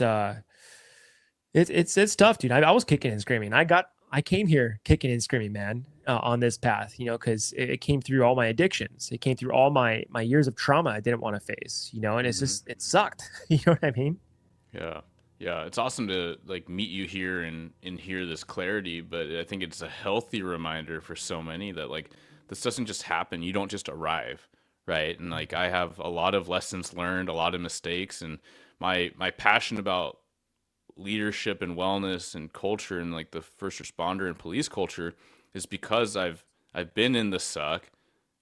tough, dude. I was kicking and screaming. I came here kicking and screaming, man, on this path, because it came through all my addictions. It came through all my years of trauma I didn't want to face, and Mm-hmm. it sucked. You know what I mean? Yeah. Yeah. It's awesome to like meet you here and hear this clarity, but I think it's a healthy reminder for so many that like this doesn't just happen. You don't just arrive, right? And like I have a lot of lessons learned, a lot of mistakes, and my passion about leadership and wellness and culture and like the first responder and police culture is because I've been in the suck.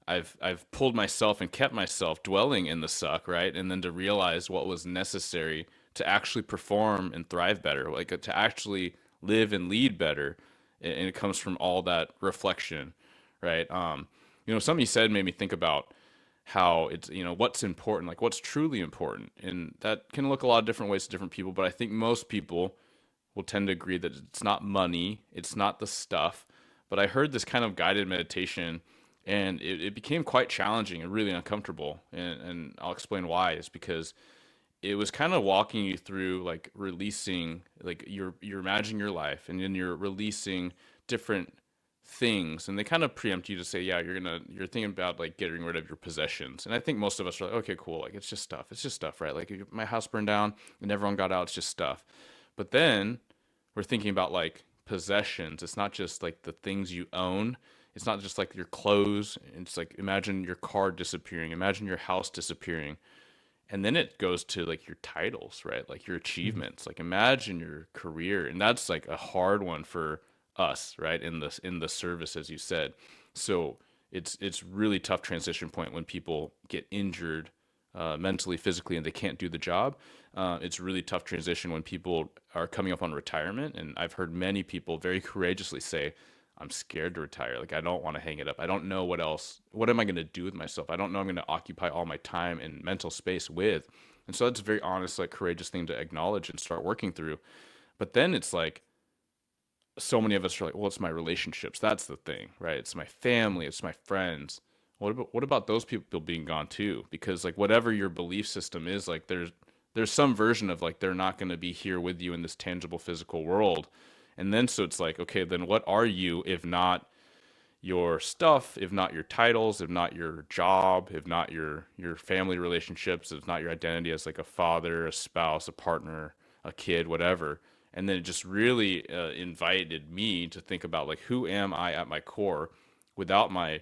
I've pulled myself and kept myself dwelling in the suck, right? And then to realize what was necessary to actually perform and thrive better, like to actually live and lead better. And it comes from all that reflection, right? Something you said made me think about how it's, what's important, like what's truly important. And that can look a lot of different ways to different people, but I think most people will tend to agree that it's not money, it's not the stuff. But I heard this kind of guided meditation, and it became quite challenging and really uncomfortable. And I'll explain why. Is because it was kind of walking you through like releasing, like you're imagining your life, and then you're releasing different things, and they kind of preempt you to say, yeah, you're thinking about like getting rid of your possessions. And I think most of us are like, okay, cool, like it's just stuff, right? Like if my house burned down and everyone got out, it's just stuff. But then we're thinking about like possessions. It's not just like the things you own. It's not just like your clothes. It's like imagine your car disappearing, imagine your house disappearing. And then it goes to like your titles, right? Like your Mhm. achievements. Like imagine your career. And that's like a hard one for us, right? In the service, as you said. So it's really tough transition point when people get injured mentally, physically, and they can't do the job. It's really tough transition when people are coming up on retirement. And I've heard many people very courageously say, I'm scared to retire. Like, I don't want to hang it up. I don't know what else. What am I going to do with myself? I don't know I'm going to occupy all my time and mental space with. And so that's a very honest, like, courageous thing to acknowledge and start working through. But then it's like, so many of us are like, well, it's my relationships. That's the thing, right? It's my family. It's my friends. What about those people being gone too? Because like whatever your belief system is, like there's some version of like they're not going to be here with you in this tangible physical world. And then so it's like, okay, then what are you if not your stuff, if not your titles, if not your job, if not your family relationships, if not your identity as like a father, a spouse, a partner, a kid, whatever. And then it just really invited me to think about like who am I at my core without my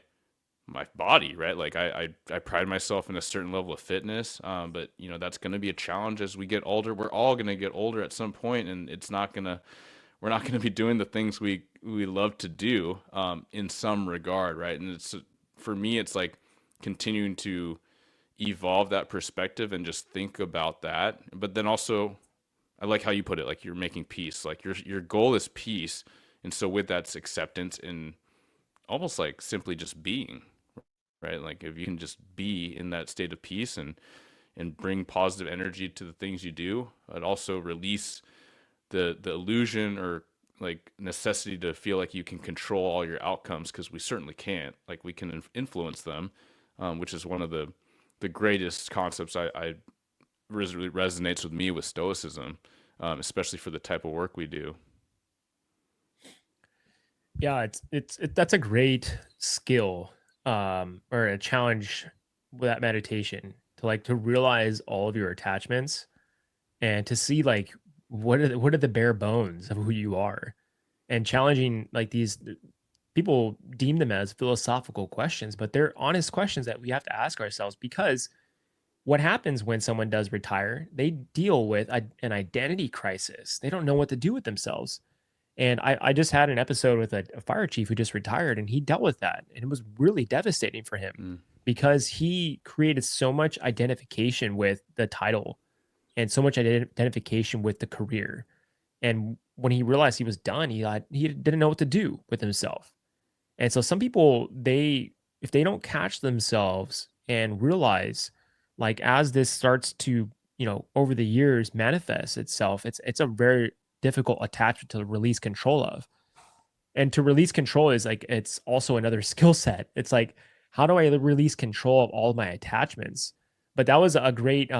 body, right? Like I pride myself in a certain level of fitness, but that's going to be a challenge as we get older. We're all going to get older at some point, and we're not going to be doing the things we love to do in some regard, right? And it's for me, it's like continuing to evolve that perspective and just think about that. But then also, I like how you put it, like you're making peace. Like your goal is peace, and so with that's acceptance and almost like simply just being, right? Like if you can just be in that state of peace and bring positive energy to the things you do, but also release the illusion or like necessity to feel like you can control all your outcomes, because we certainly can't. Like we can influence them, which is one of the greatest concepts I really resonates with me with stoicism, especially for the type of work we do. Yeah, that's a great skill, or a challenge with that meditation to like to realize all of your attachments and to see like what are the bare bones of who you are, and challenging like these people deem them as philosophical questions, but they're honest questions that we have to ask ourselves, because what happens when someone does retire, they deal with an identity crisis. They don't know what to do with themselves. And I just had an episode with a fire chief who just retired, and he dealt with that. And it was really devastating for him Mm, because he created so much identification with the title and so much identification with the career. And when he realized he was done, he didn't know what to do with himself. And so some people, if they don't catch themselves and realize, like as this starts to, over the years manifest itself, it's a very difficult attachment to release control of. And to release control is like it's also another skill set. It's like, how do I release control of all of my attachments? But that was a great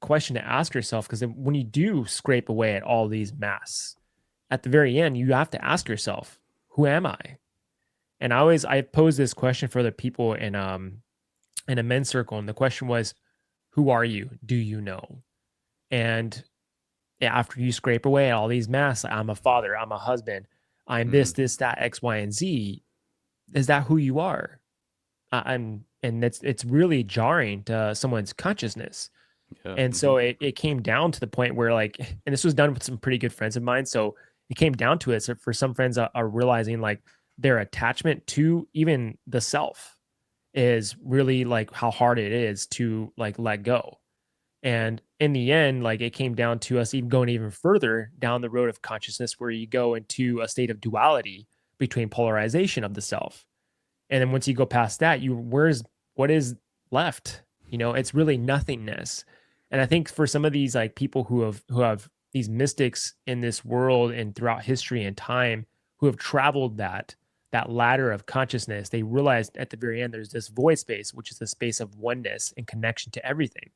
question to ask yourself, because when you do scrape away at all these masks, at the very end, you have to ask yourself, who am I? And I pose this question for the people in a men's circle, and the question was, who are you? Do you know? And after you scrape away all these masks, I'm a father, I'm a husband, I'm mm, this, that, X, Y, and Z. Is that who you are? And it's really jarring to someone's consciousness. yeah. And Hmm. so it came down to the point where like, and this was done with some pretty good friends of mine. So it came down to it. So for some friends are realizing like their attachment to even the self is really like how hard it is to like let go. And in the end, like it came down to us even going even further down the road of consciousness, where you go into a state of duality between polarization of the self. And then once you go past that, what is left. It's really nothingness. And I think for some of these like people who have these mystics in this world and throughout history and time who have traveled that ladder of consciousness, they realized at the very end there's this void space, which is the space of oneness and connection to everything.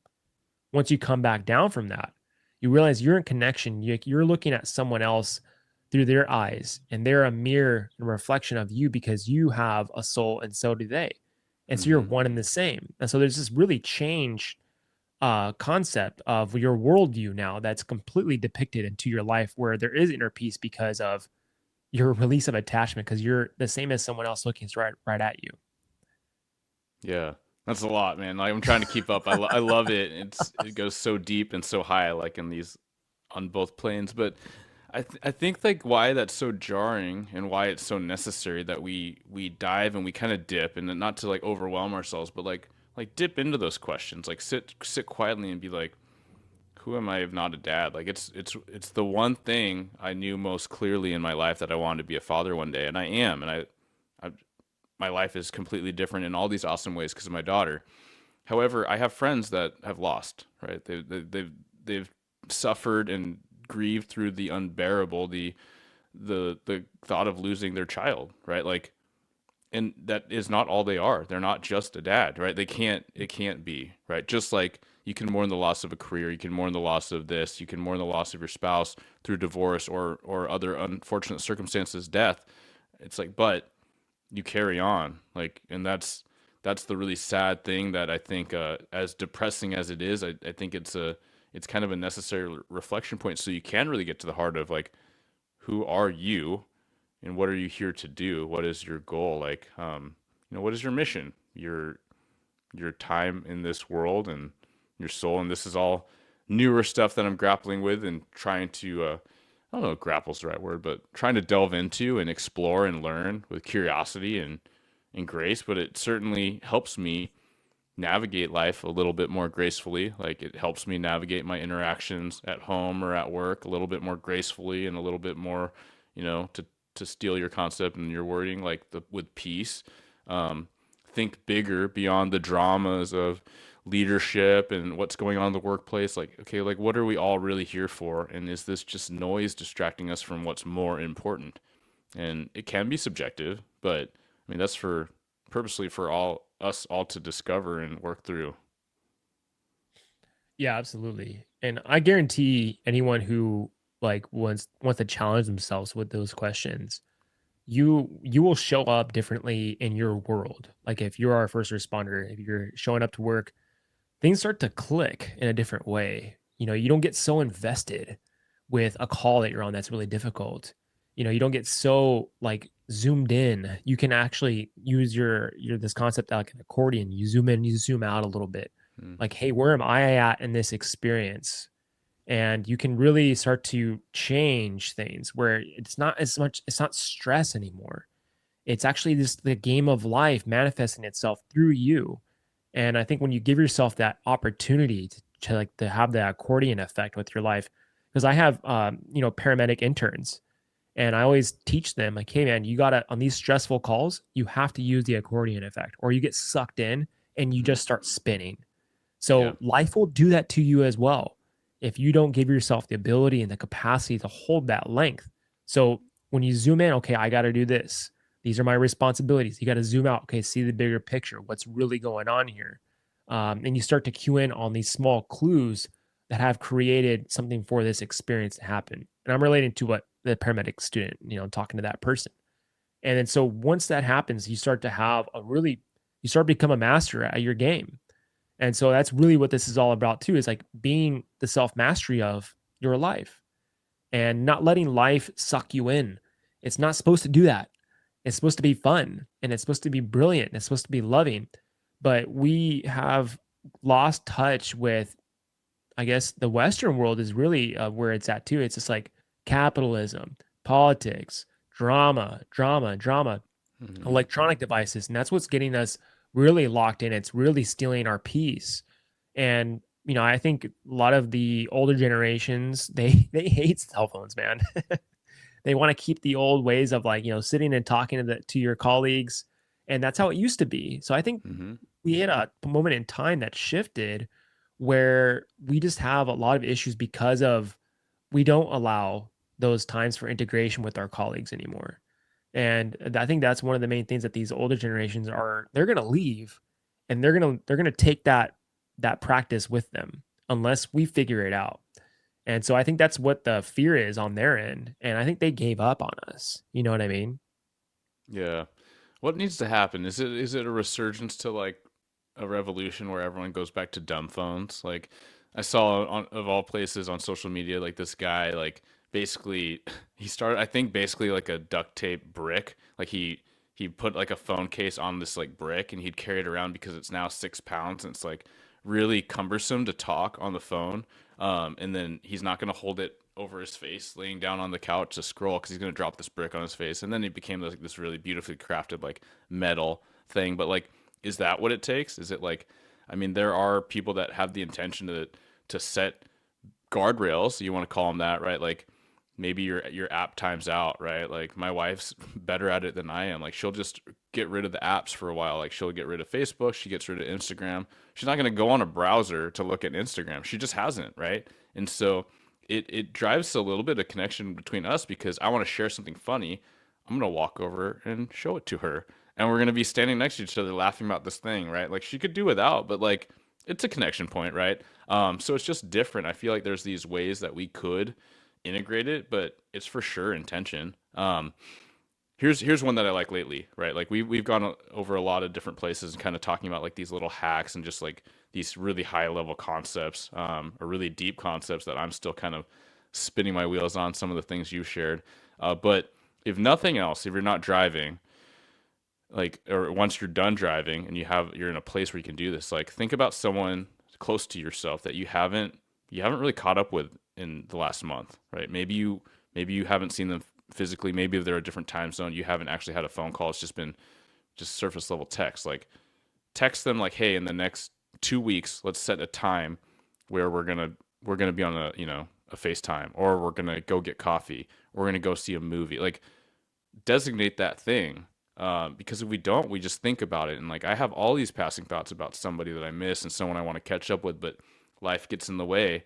Once you come back down from that, you realize you're in connection. You're looking at someone else through their eyes, and they're a mirror and reflection of you because you have a soul and so do they. And so you're one and the same. And so there's this really changed concept of your worldview now that's completely depicted into your life, where there is inner peace because of your release of attachment, because you're the same as someone else looking right at you. Yeah, that's a lot, man. Like I'm trying to keep up. I love it. It goes so deep and so high, like in these on both planes. But I think like why that's so jarring and why it's so necessary that we dive and we kind of dip, and then not to like overwhelm ourselves, but like dip into those questions. Like sit quietly and be like, who am I if not a dad? Like it's the one thing I knew most clearly in my life, that I wanted to be a father one day, and I am, and I my life is completely different in all these awesome ways because of my daughter. However, I have friends that have lost, right? They've suffered and grieved through the unbearable, the thought of losing their child, right? Like, and that is not all they are. They're not just a dad, right? It can't be, right? Just like you can mourn the loss of a career, you can mourn the loss of this, you can mourn the loss of your spouse through divorce or other unfortunate circumstances, death. It's like, but you carry on, like, and that's the really sad thing that I think, as depressing as it is, I think it's kind of a necessary reflection point, so you can really get to the heart of like, who are you and what are you here to do? What is your goal? Like, what is your mission? Your time in this world and your soul. And this is all newer stuff that I'm grappling with and trying to, I don't know if grapple's the right word, but trying to delve into and explore and learn with curiosity and grace. But it certainly helps me navigate life a little bit more gracefully. Like it helps me navigate my interactions at home or at work a little bit more gracefully and a little bit more, to steal your concept and your wording, like with peace. Think bigger beyond the dramas of leadership and what's going on in the workplace. Like, okay, like what are we all really here for? And is this just noise distracting us from what's more important? And it can be subjective, but I mean, that's purposely for us all to discover and work through. Yeah, absolutely. And I guarantee anyone who like wants to challenge themselves with those questions, you will show up differently in your world. Like if you're a first responder, if you're showing up to work, things start to click in a different way. You don't get so invested with a call that you're on that's really difficult. You don't get so like zoomed in. You can actually use your this concept like an accordion. You zoom in, you zoom out a little bit. Like, hey, where am I at in this experience? And you can really start to change things where it's not stress anymore. It's actually the game of life manifesting itself through you. And I think when you give yourself that opportunity to have the accordion effect with your life, because I have paramedic interns, and I always teach them like, hey man, you gotta, on these stressful calls, you have to use the accordion effect, or you get sucked in and you just start spinning. So life will do that to you as well if you don't give yourself the ability and the capacity to hold that length. So when you zoom in, okay, I got to do this. These are my responsibilities. You got to zoom out. Okay, see the bigger picture. What's really going on here? And you start to cue in on these small clues that have created something for this experience to happen. And I'm relating to what the paramedic student, talking to that person. And then so once that happens, you start to become a master at your game. And so that's really what this is all about too, is like being the self-mastery of your life and not letting life suck you in. It's not supposed to do that. It's supposed to be fun and it's supposed to be brilliant. And it's supposed to be loving, but we have lost touch with, I guess the Western world is really where it's at too. It's just like capitalism, politics, drama, electronic devices. And that's what's getting us really locked in. It's really stealing our peace. And I think a lot of the older generations, they hate cell phones, man. They want to keep the old ways of like, sitting and talking to your colleagues. And that's how it used to be. So I think we hit a moment in time that shifted where we just have a lot of issues because of we don't allow those times for integration with our colleagues anymore. And I think that's one of the main things that these older generations are they're going to leave and they're going to take that practice with them unless we figure it out. And so I think that's what the fear is on their end. And I think they gave up on us. You know what I mean? Yeah. What needs to happen? Is it a resurgence to like a revolution where everyone goes back to dumb phones? Like I saw on of all places on social media, like this guy like basically he started I think basically like a duct tape brick. Like he put like a phone case on this like brick and he'd carry it around because it's now 6 pounds and it's like really cumbersome to talk on the phone. And then he's not gonna hold it over his face, laying down on the couch to scroll because he's gonna drop this brick on his face. And then it became like this really beautifully crafted like metal thing. But like, is that what it takes? Is it like, I mean, there are people that have the intention to set guardrails. You want to call them that, right? Like maybe your app times out, right? Like my wife's better at it than I am. Like she'll just get rid of the apps for a while. Like she'll get rid of Facebook, she gets rid of Instagram. She's not going to go on a browser to look at Instagram. She just hasn't, right? And so it drives a little bit of connection between us because I want to share something funny. I'm going to walk over and show it to her. And we're going to be standing next to each other laughing about this thing, right? Like she could do without, but like it's a connection point, right? So it's just different. I feel like there's these ways that we could integrate it, but it's for sure intention. Here's one that I like lately, right? Like we've gone over a lot of different places and kind of talking about like these little hacks and just like these really high level concepts, or really deep concepts that I'm still kind of spinning my wheels on some of the things you shared. But if nothing else, if you're not driving, like, or once you're done driving and you're in a place where you can do this, like think about someone close to yourself that you haven't really caught up with in the last month, right? Maybe you haven't seen them physically. Maybe they're a different time zone. You haven't actually had a phone call. It's just been just surface level text. Like text them like, hey, in the next 2 weeks, let's set a time where we're gonna be on a FaceTime, or we're gonna go get coffee, or we're gonna go see a movie. Like designate that thing. Because if we don't, we just think about it. And like I have all these passing thoughts about somebody that I miss and someone I want to catch up with, but life gets in the way.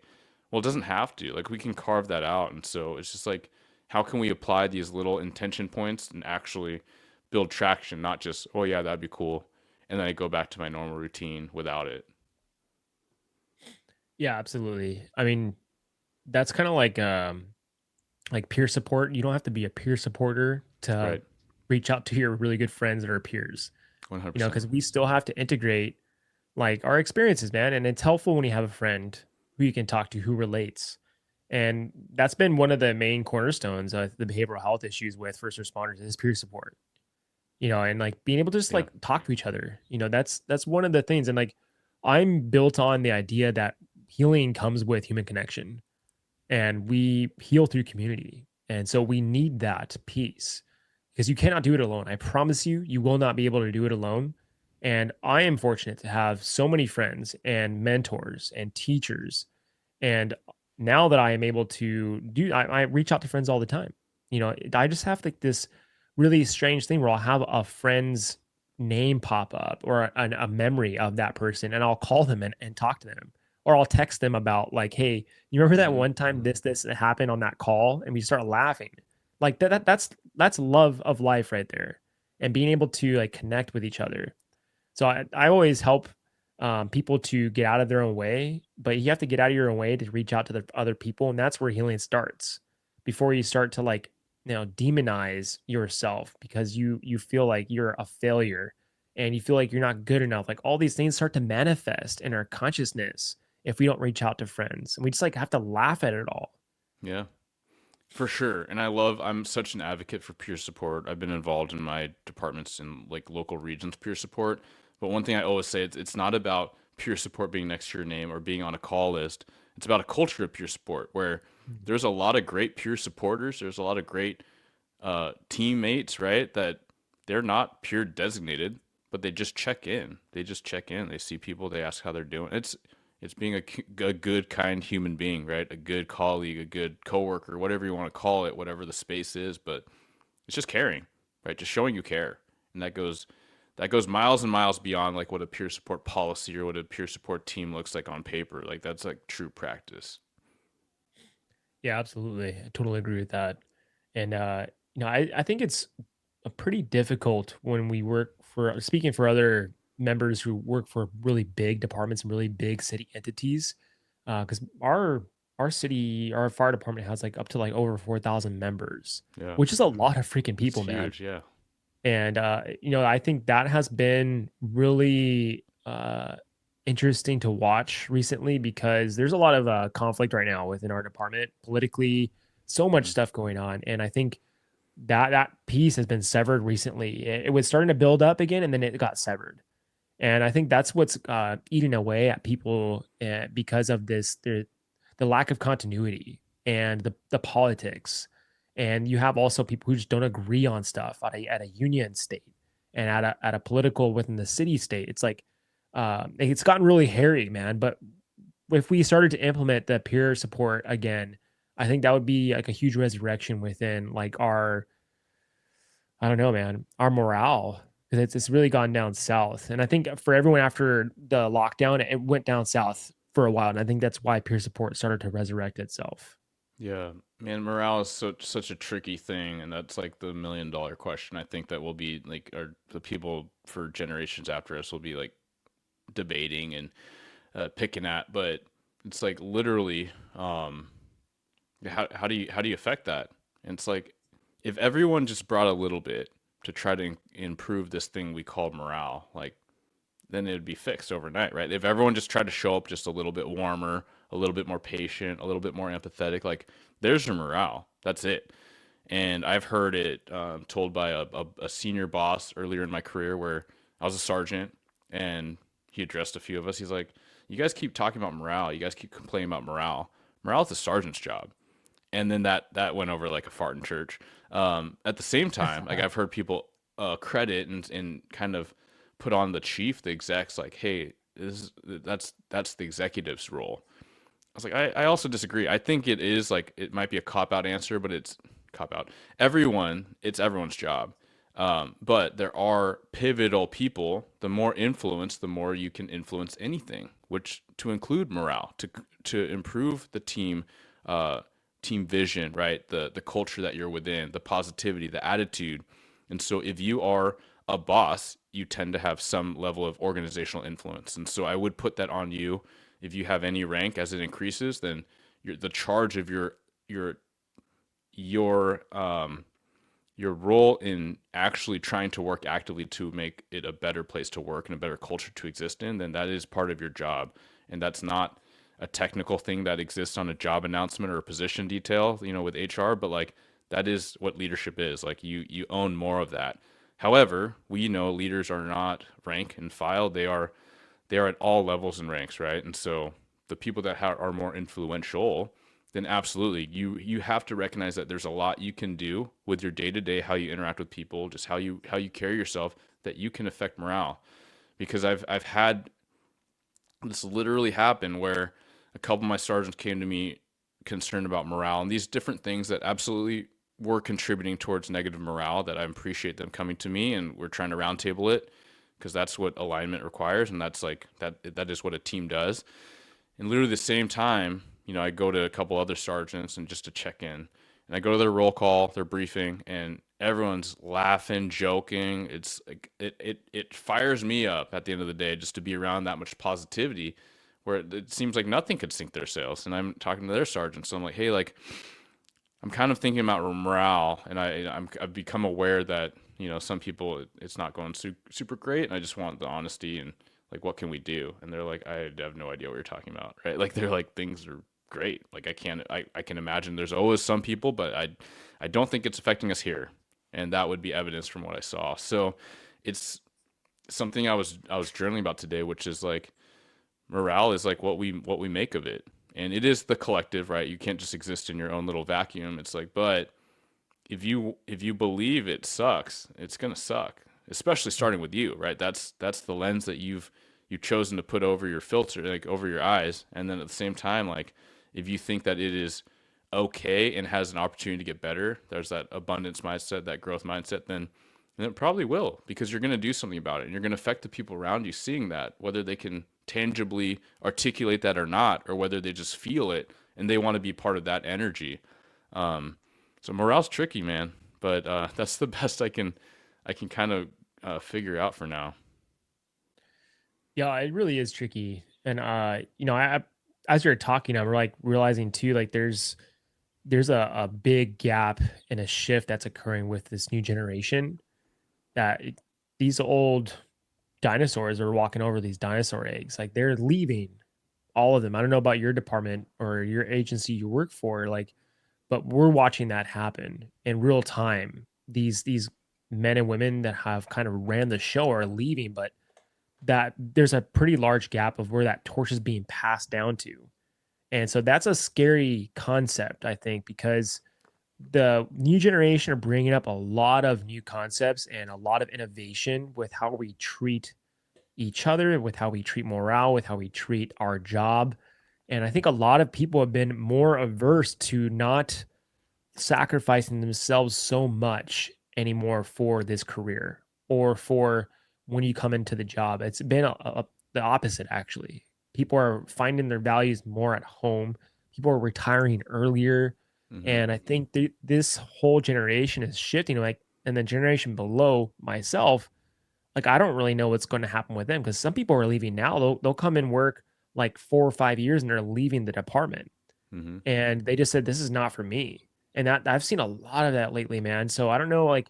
Well, it doesn't have to. Like we can carve that out. And so it's just like, how can we apply these little intention points and actually build traction, not just, oh yeah, that'd be cool. And then I go back to my normal routine without it. Yeah, absolutely. I mean, that's kind of like peer support. You don't have to be a peer supporter to Right. reach out to your really good friends that are peers, you know, 100%. because we still have to integrate like our experiences, man. And it's helpful when you have a friend who you can talk to who relates. And that's been one of the main cornerstones of the behavioral health issues with first responders is peer support, you know, and like being able to just Yeah. like talk to each other, you know, that's one of the things. And like I'm built on the idea that healing comes with human connection and we heal through community. And so we need that piece because you cannot do it alone. I promise you, you will not be able to do it alone. And I am fortunate to have so many friends and mentors and teachers. And now that I am able to do, I reach out to friends all the time. You know, I just have like this really strange thing where I'll have a friend's name pop up or a memory of that person and I'll call them and talk to them. Or I'll text them about like, hey, you remember that Hmm. one time this happened on that call, and we start laughing. Like that's love of life right there, and being able to like connect with each other. So I always help people to get out of their own way, but you have to get out of your own way to reach out to the other people, and that's where healing starts. Before you start to like demonize yourself because you feel like you're a failure and you feel like you're not good enough. Like all these things start to manifest in our consciousness if we don't reach out to friends, and we just like have to laugh at it all. Yeah. For sure. And I'm such an advocate for peer support. I've been involved in my departments in like local regions peer support. But one thing I always say, it's not about peer support being next to your name or being on a call list. It's about a culture of peer support where Mhm. there's a lot of great peer supporters. There's a lot of great teammates, right? That they're not peer designated, but they just check in. They just check in. They see people, they ask how they're doing. It's being a good, kind human being, right? A good colleague, a good coworker, whatever you want to call it, whatever the space is. But it's just caring, right? Just showing you care, and that goes miles and miles beyond like what a peer support policy or what a peer support team looks like on paper. Like that's like true practice. Yeah, absolutely. I totally agree with that. And I think it's a pretty difficult when we work for speaking for other members who work for really big departments and really big city entities. Because our fire department has like up to like over 4,000 members, Yeah, which is a lot of freaking it's people, man. huge. Yeah. And I think that has been really interesting to watch recently because there's a lot of conflict right now within our department politically, so much Mhm. stuff going on, and I think that piece has been severed recently. It was starting to build up again, and then it got severed. And I think that's what's eating away at people because of the lack of continuity and the politics. And you have also people who just don't agree on stuff at a union state and at a political within the city state. It's like it's gotten really hairy, man. But if we started to implement the peer support again, I think that would be like a huge resurrection within like our I don't know, man, our morale because it's really gone down south. And I think for everyone after the lockdown, it went down south for a while. And I think that's why peer support started to resurrect itself. Yeah, man, morale is such a tricky thing, and that's like the $1 million question. I think that will be like, or the people for generations after us will be like debating and picking at. But it's like literally, how do you affect that? And it's like if everyone just brought a little bit to try to improve this thing we call morale, like then it'd be fixed overnight, right? If everyone just tried to show up just a little bit warmer, a little bit more patient, a little bit more empathetic, like there's your morale. That's it. And I've heard it told by a senior boss earlier in my career where I was a sergeant and he addressed a few of us. He's like, "You guys keep talking about morale. You guys keep complaining about morale. Morale is the sergeant's job." And then that went over like a fart in church. At the same time, like I've heard people credit and kind of put on the chief, the execs, like, "Hey, that's the executive's role." I was like, I also disagree. I think it is like it might be a cop out answer, but it's cop out. It's everyone's job. But there are pivotal people. The more influence, the more you can influence anything, which to include morale, to improve the team vision, right? The culture that you're within, the positivity, the attitude. And so if you are a boss, you tend to have some level of organizational influence. And so I would put that on you. If you have any rank as it increases, then the charge of your your role in actually trying to work actively to make it a better place to work and a better culture to exist in, then that is part of your job. And that's not a technical thing that exists on a job announcement or a position detail, with HR, but like that is what leadership is. Like you own more of that. However, we know leaders are not rank and file. They are at all levels and ranks, right? And so the people that are more influential, then absolutely you have to recognize that there's a lot you can do with your day to day, how you interact with people, just how you carry yourself, that you can affect morale. Because I've had this literally happen where a couple of my sergeants came to me concerned about morale and these different things that absolutely were contributing towards negative morale, that I appreciate them coming to me and we're trying to roundtable it because that's what alignment requires, and that's like that is what a team does. And literally the same time, I go to a couple other sergeants and just to check in. And I go to their roll call, their briefing, and everyone's laughing, joking. It's like it fires me up at the end of the day just to be around that much positivity where it seems like nothing could sink their sails. And I'm talking to their sergeants. So I'm like, hey, like I'm kind of thinking about morale, and I've become aware that some people it's not going super great, and I just want the honesty and like what can we do? And they're like, I have no idea what you're talking about, right? Like they're like things are great. Like I can imagine there's always some people, but I don't think it's affecting us here, and that would be evidence from what I saw. So it's something I was journaling about today, which is like morale is like what we make of it, and it is the collective, right? You can't just exist in your own little vacuum. It's like, but if you believe it sucks, it's gonna suck, especially starting with you, right? That's the lens that you've chosen to put over your filter, like over your eyes. And then at the same time, like if you think that it is okay and has an opportunity to get better, there's that abundance mindset, that growth mindset, then And it probably will, because you're going to do something about it and you're going to affect the people around you seeing that, whether they can tangibly articulate that or not, or whether they just feel it and they want to be part of that energy. Um, so morale's tricky, man, but that's the best I can kind of figure out for now. Yeah, it really is tricky. And as you're talking, I'm like realizing too, like there's a big gap and a shift that's occurring with this new generation that these old dinosaurs are walking over these dinosaur eggs. Like they're leaving all of them. I don't know about your department or your agency you work for, like, but we're watching that happen in real time. These men and women that have kind of ran the show are leaving, but that there's a pretty large gap of where that torch is being passed down to. And so that's a scary concept, I think, because the new generation are bringing up a lot of new concepts and a lot of innovation with how we treat each other, with how we treat morale, with how we treat our job. And I think a lot of people have been more averse to not sacrificing themselves so much anymore for this career or for when you come into the job. It's been the opposite, actually. People are finding their values more at home. People are retiring earlier. Hmm. And I think this whole generation is shifting. Like, and the generation below myself, like, I don't really know what's going to happen with them because some people are leaving now. They'll come and work like 4 or 5 years and they're leaving the department. Hmm. And they just said, this is not for me. And that I've seen a lot of that lately, man. So I don't know, like,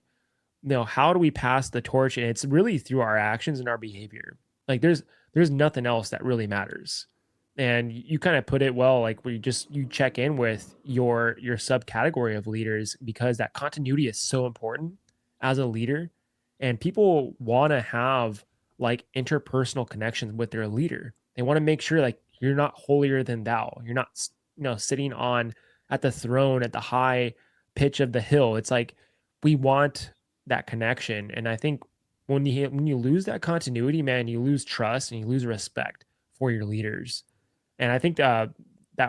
how do we pass the torch? And it's really through our actions and our behavior. Like there's nothing else that really matters. And you kind of put it well, like where you check in with your subcategory of leaders because that continuity is so important as a leader. And people want to have like interpersonal connections with their leader. They want to make sure like you're not holier than thou. You're not, sitting on at the throne at the high pitch of the hill. It's like we want that connection. And I think when you lose that continuity, man, you lose trust and you lose respect for your leaders. And I think that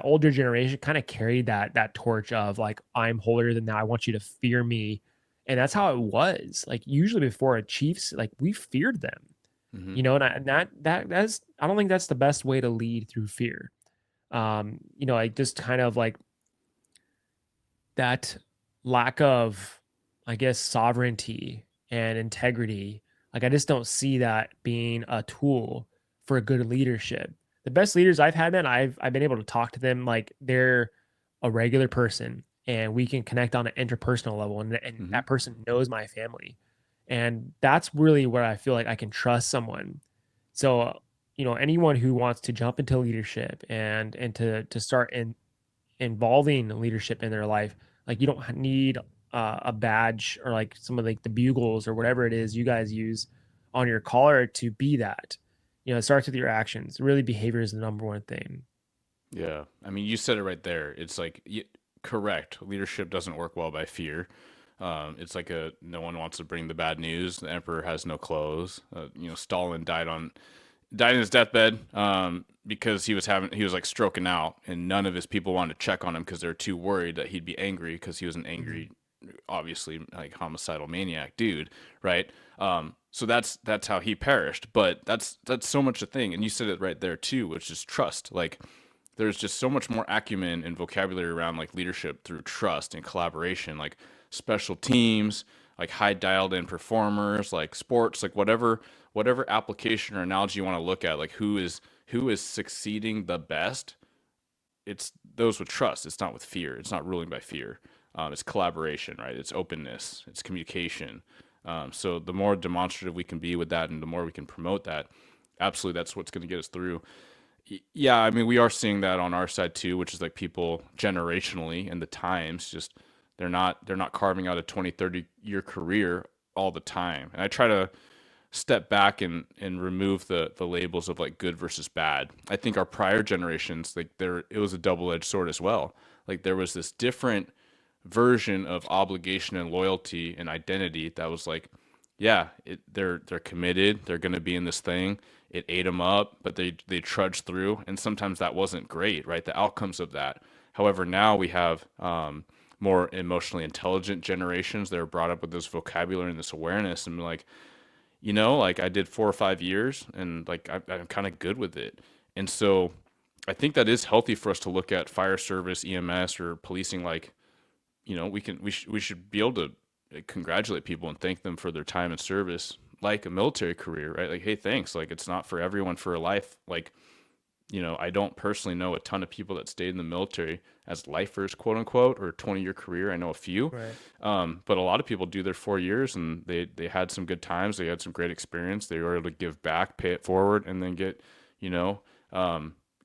older generation kind of carried that torch of like, I'm holier than thou. I want you to fear me. And that's how it was. Like usually before a Chiefs, like we feared them, Hmm. and that's I don't think that's the best way to lead through fear. Like just kind of like that lack of, I guess, sovereignty and integrity. Like I just don't see that being a tool for good leadership. The best leaders I've had, man, I've been able to talk to them like they're a regular person and we can connect on an interpersonal level and Hmm. that person knows my family. And that's really where I feel like I can trust someone. So, anyone who wants to jump into leadership and to start involving leadership in their life, like you don't need a badge or like some of like the bugles or whatever it is you guys use on your collar to be that. It starts with your actions. Really, behavior is the number one thing. Yeah. I mean, you said it right there. It's like, correct. Leadership doesn't work well by fear. It's like no one wants to bring the bad news. The emperor has no clothes. Stalin died in his deathbed because he was like stroking out, and none of his people wanted to check on him because they're too worried that he'd be angry because he was an Mhm. angry, obviously like homicidal maniac dude, right? So that's how he perished. But that's so much a thing, and you said it right there too, which is trust. Like there's just so much more acumen and vocabulary around like leadership through trust and collaboration, like special teams, like high dialed in performers, like sports, like whatever application or analogy you want to look at, like who is succeeding the best. It's those with trust. It's not with fear. It's not ruling by fear. It's collaboration, right? It's openness. It's communication. So the more demonstrative we can be with that, and the more we can promote that, absolutely, that's what's going to get us through. Yeah, I mean, we are seeing that on our side too, which is like people generationally and the times just they're not carving out a 20, 30 year career all the time. And I try to step back and remove the labels of like good versus bad. I think our prior generations, like there it was a double-edged sword as well. Like there was this different version of obligation and loyalty and identity that was like, yeah, they're committed, they're going to be in this thing. It ate them up, but they trudged through, and sometimes that wasn't great, right? The outcomes of that. However, now we have more emotionally intelligent generations that are brought up with this vocabulary and this awareness, and like, like I did 4 or 5 years, and like I'm kind of good with it. And so I think that is healthy for us to look at fire service, EMS, or policing. Like, we should be able to congratulate people and thank them for their time and service, like a military career, right? Like, hey, thanks. Like, it's not for everyone for a life. Like, I don't personally know a ton of people that stayed in the military as lifers, quote unquote, or a 20-year career. I know a few, Right. but a lot of people do their 4 years, and they had some good times. They had some great experience. They were able to give back, pay it forward, and then get, you know,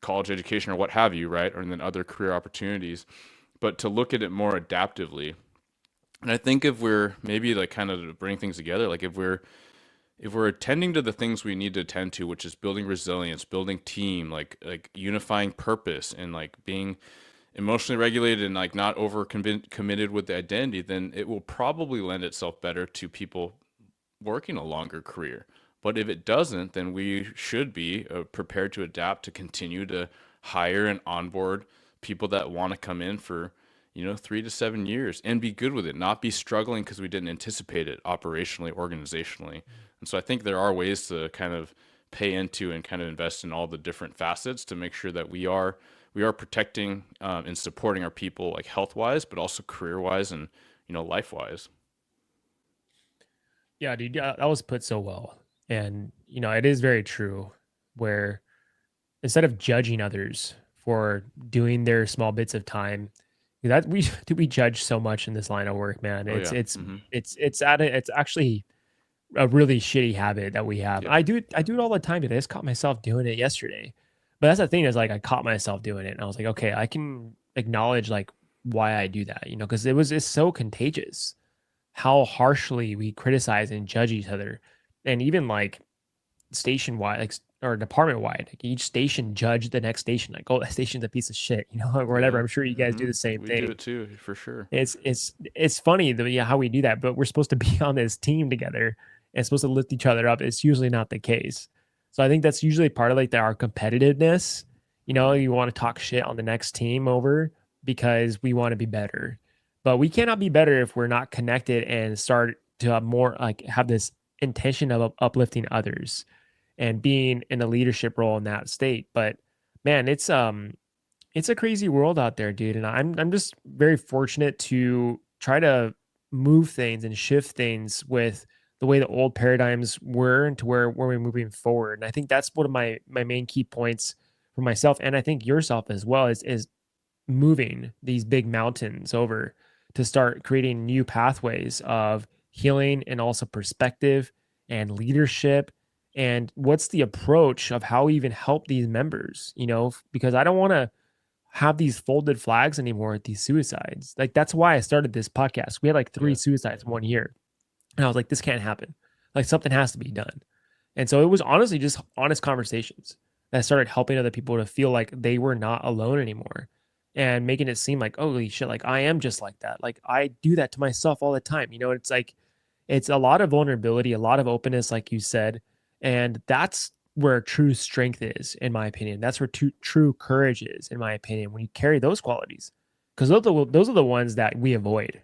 college education or what have you, right? Or and then other career opportunities. But to look at it more adaptively, and I think if we're maybe like kind of to bring things together, like if we're attending to the things we need to attend to, which is building resilience, building team, like unifying purpose, and like being emotionally regulated and like not over committed with the identity, then it will probably lend itself better to people working a longer career. But if it doesn't, then we should be prepared to adapt, to continue to hire and onboard people that want to come in for 3 to 7 years and be good with it, not be struggling because we didn't anticipate it operationally, organizationally. And so I think there are ways to kind of pay into and kind of invest in all the different facets to make sure that we are protecting and supporting our people, like health wise, but also career wise and life wise. Yeah, dude, yeah, that was put so well. And, it is very true where instead of judging others for doing their small bits of time, that we judge so much in this line of work, man. Oh It's yeah. it's Hmm. it's actually a really shitty habit that we have. Yeah. I do it all the time, dude. I just caught myself doing it yesterday. But that's the thing is like I caught myself doing it and I was like, okay, I can acknowledge like why I do that, because it's so contagious how harshly we criticize and judge each other. And even like station wide, like or department wide, like each station judge the next station, like, oh, that station's a piece of shit, or whatever. Yeah. I'm sure you guys do Hmm. the same We do thing. it too, for sure. It's funny how we do that, but we're supposed to be on this team together and supposed to lift each other up. It's usually not the case. So I think that's usually part of like our competitiveness. Hmm. You want to talk shit on the next team over because we want to be better. But we cannot be better if we're not connected and start to have more like have this intention of uplifting others and being in a leadership role in that state. But man, it's a crazy world out there, dude, and I'm just very fortunate to try to move things and shift things with the way the old paradigms were and to where we're moving forward. And I think that's one of my main key points for myself, and I think yourself as well, is moving these big mountains over to start creating new pathways of healing and also perspective and leadership. And what's the approach of how we even help these members, because I don't want to have these folded flags anymore at these suicides. Like that's why I started this podcast. We had like three Yeah. suicides in 1 year. And I was like, this can't happen. Like something has to be done. And so it was honestly just honest conversations that started helping other people to feel like they were not alone anymore and making it seem like, holy shit, like I am just like that. Like I do that to myself all the time. It's like, it's a lot of vulnerability, a lot of openness, like you said. And that's where true strength is, in my opinion. That's where true courage is, in my opinion, when you carry those qualities. Because those are the ones that we avoid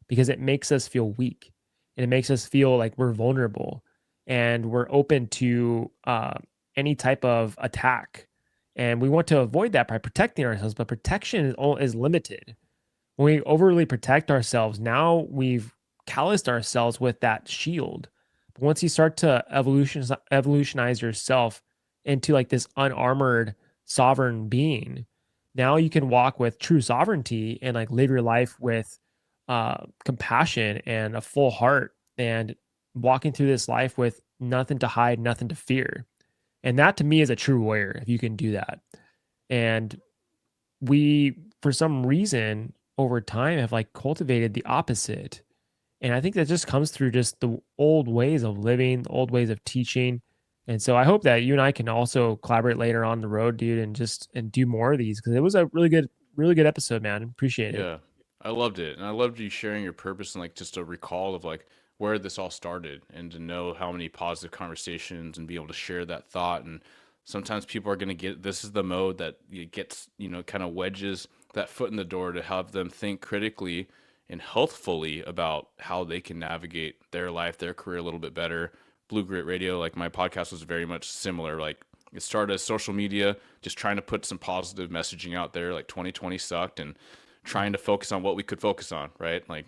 because it makes us feel weak and it makes us feel like we're vulnerable and we're open to any type of attack. And we want to avoid that by protecting ourselves, but protection is limited. When we overly protect ourselves, now we've calloused ourselves with that shield. But once you start to evolutionize yourself into like this unarmored sovereign being, now you can walk with true sovereignty and like live your life with compassion and a full heart and walking through this life with nothing to hide, nothing to fear. And that to me is a true warrior if you can do that. And we, for some reason, over time have like cultivated the opposite. And I think that just comes through just the old ways of living, the old ways of teaching. And so I hope that you and I can also collaborate later on the road, dude, and do more of these because it was a really good episode, man. Appreciate it. Yeah, I loved it, and I loved you sharing your purpose and like just a recall of like where this all started, and to know how many positive conversations and be able to share that thought. And sometimes people are gonna get this is the mode that it gets kind of wedges that foot in the door to have them think critically and healthfully about how they can navigate their life, their career a little bit better. Blue Grit Radio, like my podcast was very much similar. Like it started as social media, just trying to put some positive messaging out there. Like 2020 sucked, and trying to focus on what we could focus on, right? Like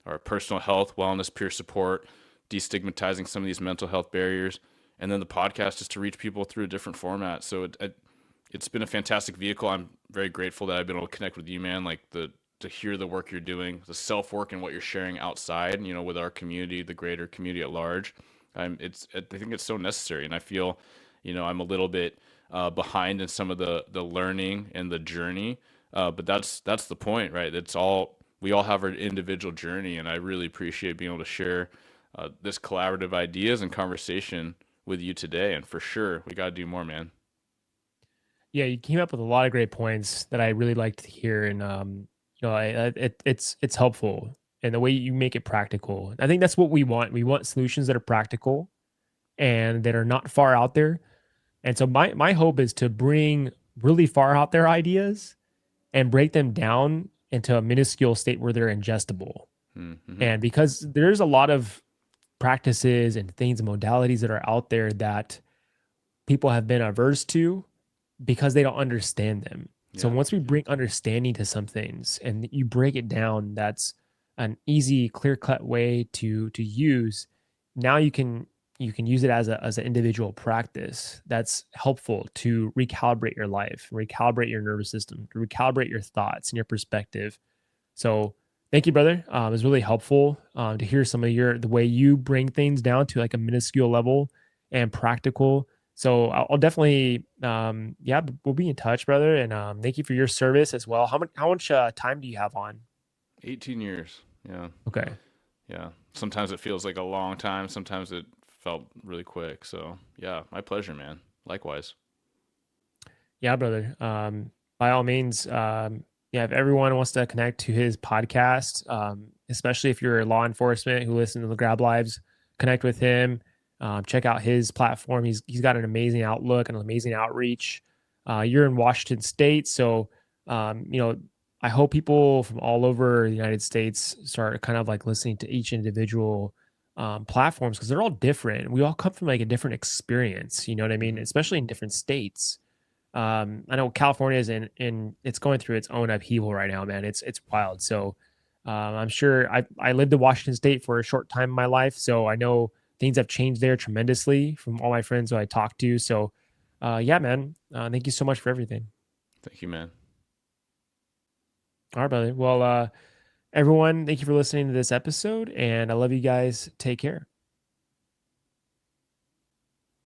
our personal health, wellness, peer support, destigmatizing some of these mental health barriers. And then the podcast is to reach people through a different format. So it's been a fantastic vehicle. I'm very grateful that I've been able to connect with you, man. Like to hear the work you're doing, the self work and what you're sharing outside, with our community, the greater community at large. I think it's so necessary, and I feel, I'm a little bit behind in some of the learning and the journey, but that's the point, right? We all have our individual journey, and I really appreciate being able to share this collaborative ideas and conversation with you today. And for sure, we got to do more, man. Yeah, you came up with a lot of great points that I really liked to hear, and it's helpful, and the way you make it practical. I think that's what we want. We want solutions that are practical and that are not far out there. And so my hope is to bring really far out there ideas and break them down into a minuscule state where they're ingestible. Mm-hmm. And because there's a lot of practices and things and modalities that are out there that people have been averse to because they don't understand them. So Yeah. once we bring understanding to some things and you break it down, that's an easy, clear-cut way to use. Now you can use it as an individual practice that's helpful to recalibrate your life, recalibrate your nervous system, to recalibrate your thoughts and your perspective. So thank you, brother. It was really helpful to hear some of the way you bring things down to like a minuscule level and practical. So I'll definitely, we'll be in touch, brother. And thank you for your service as well. How much time do you have on? 18 years. Yeah. Okay. Yeah. Sometimes it feels like a long time. Sometimes it felt really quick. So yeah, my pleasure, man. Likewise. Yeah, brother. By all means, if everyone wants to connect to his podcast, especially if you're law enforcement who listen to the Grab Lives, connect with him. Check out his platform. He's got an amazing outlook and an amazing outreach. You're in Washington State, so I hope people from all over the United States start kind of like listening to each individual platforms, because they're all different. We all come from like a different experience. You know what I mean? Especially in different states. I know California is in it's going through its own upheaval right now, man. It's wild. So I'm sure I lived in Washington State for a short time in my life, so I know things have changed there tremendously from all my friends who I talked to. So man, thank you so much for everything. Thank you, man. All right, brother. Well, everyone, thank you for listening to this episode, and I love you guys. Take care.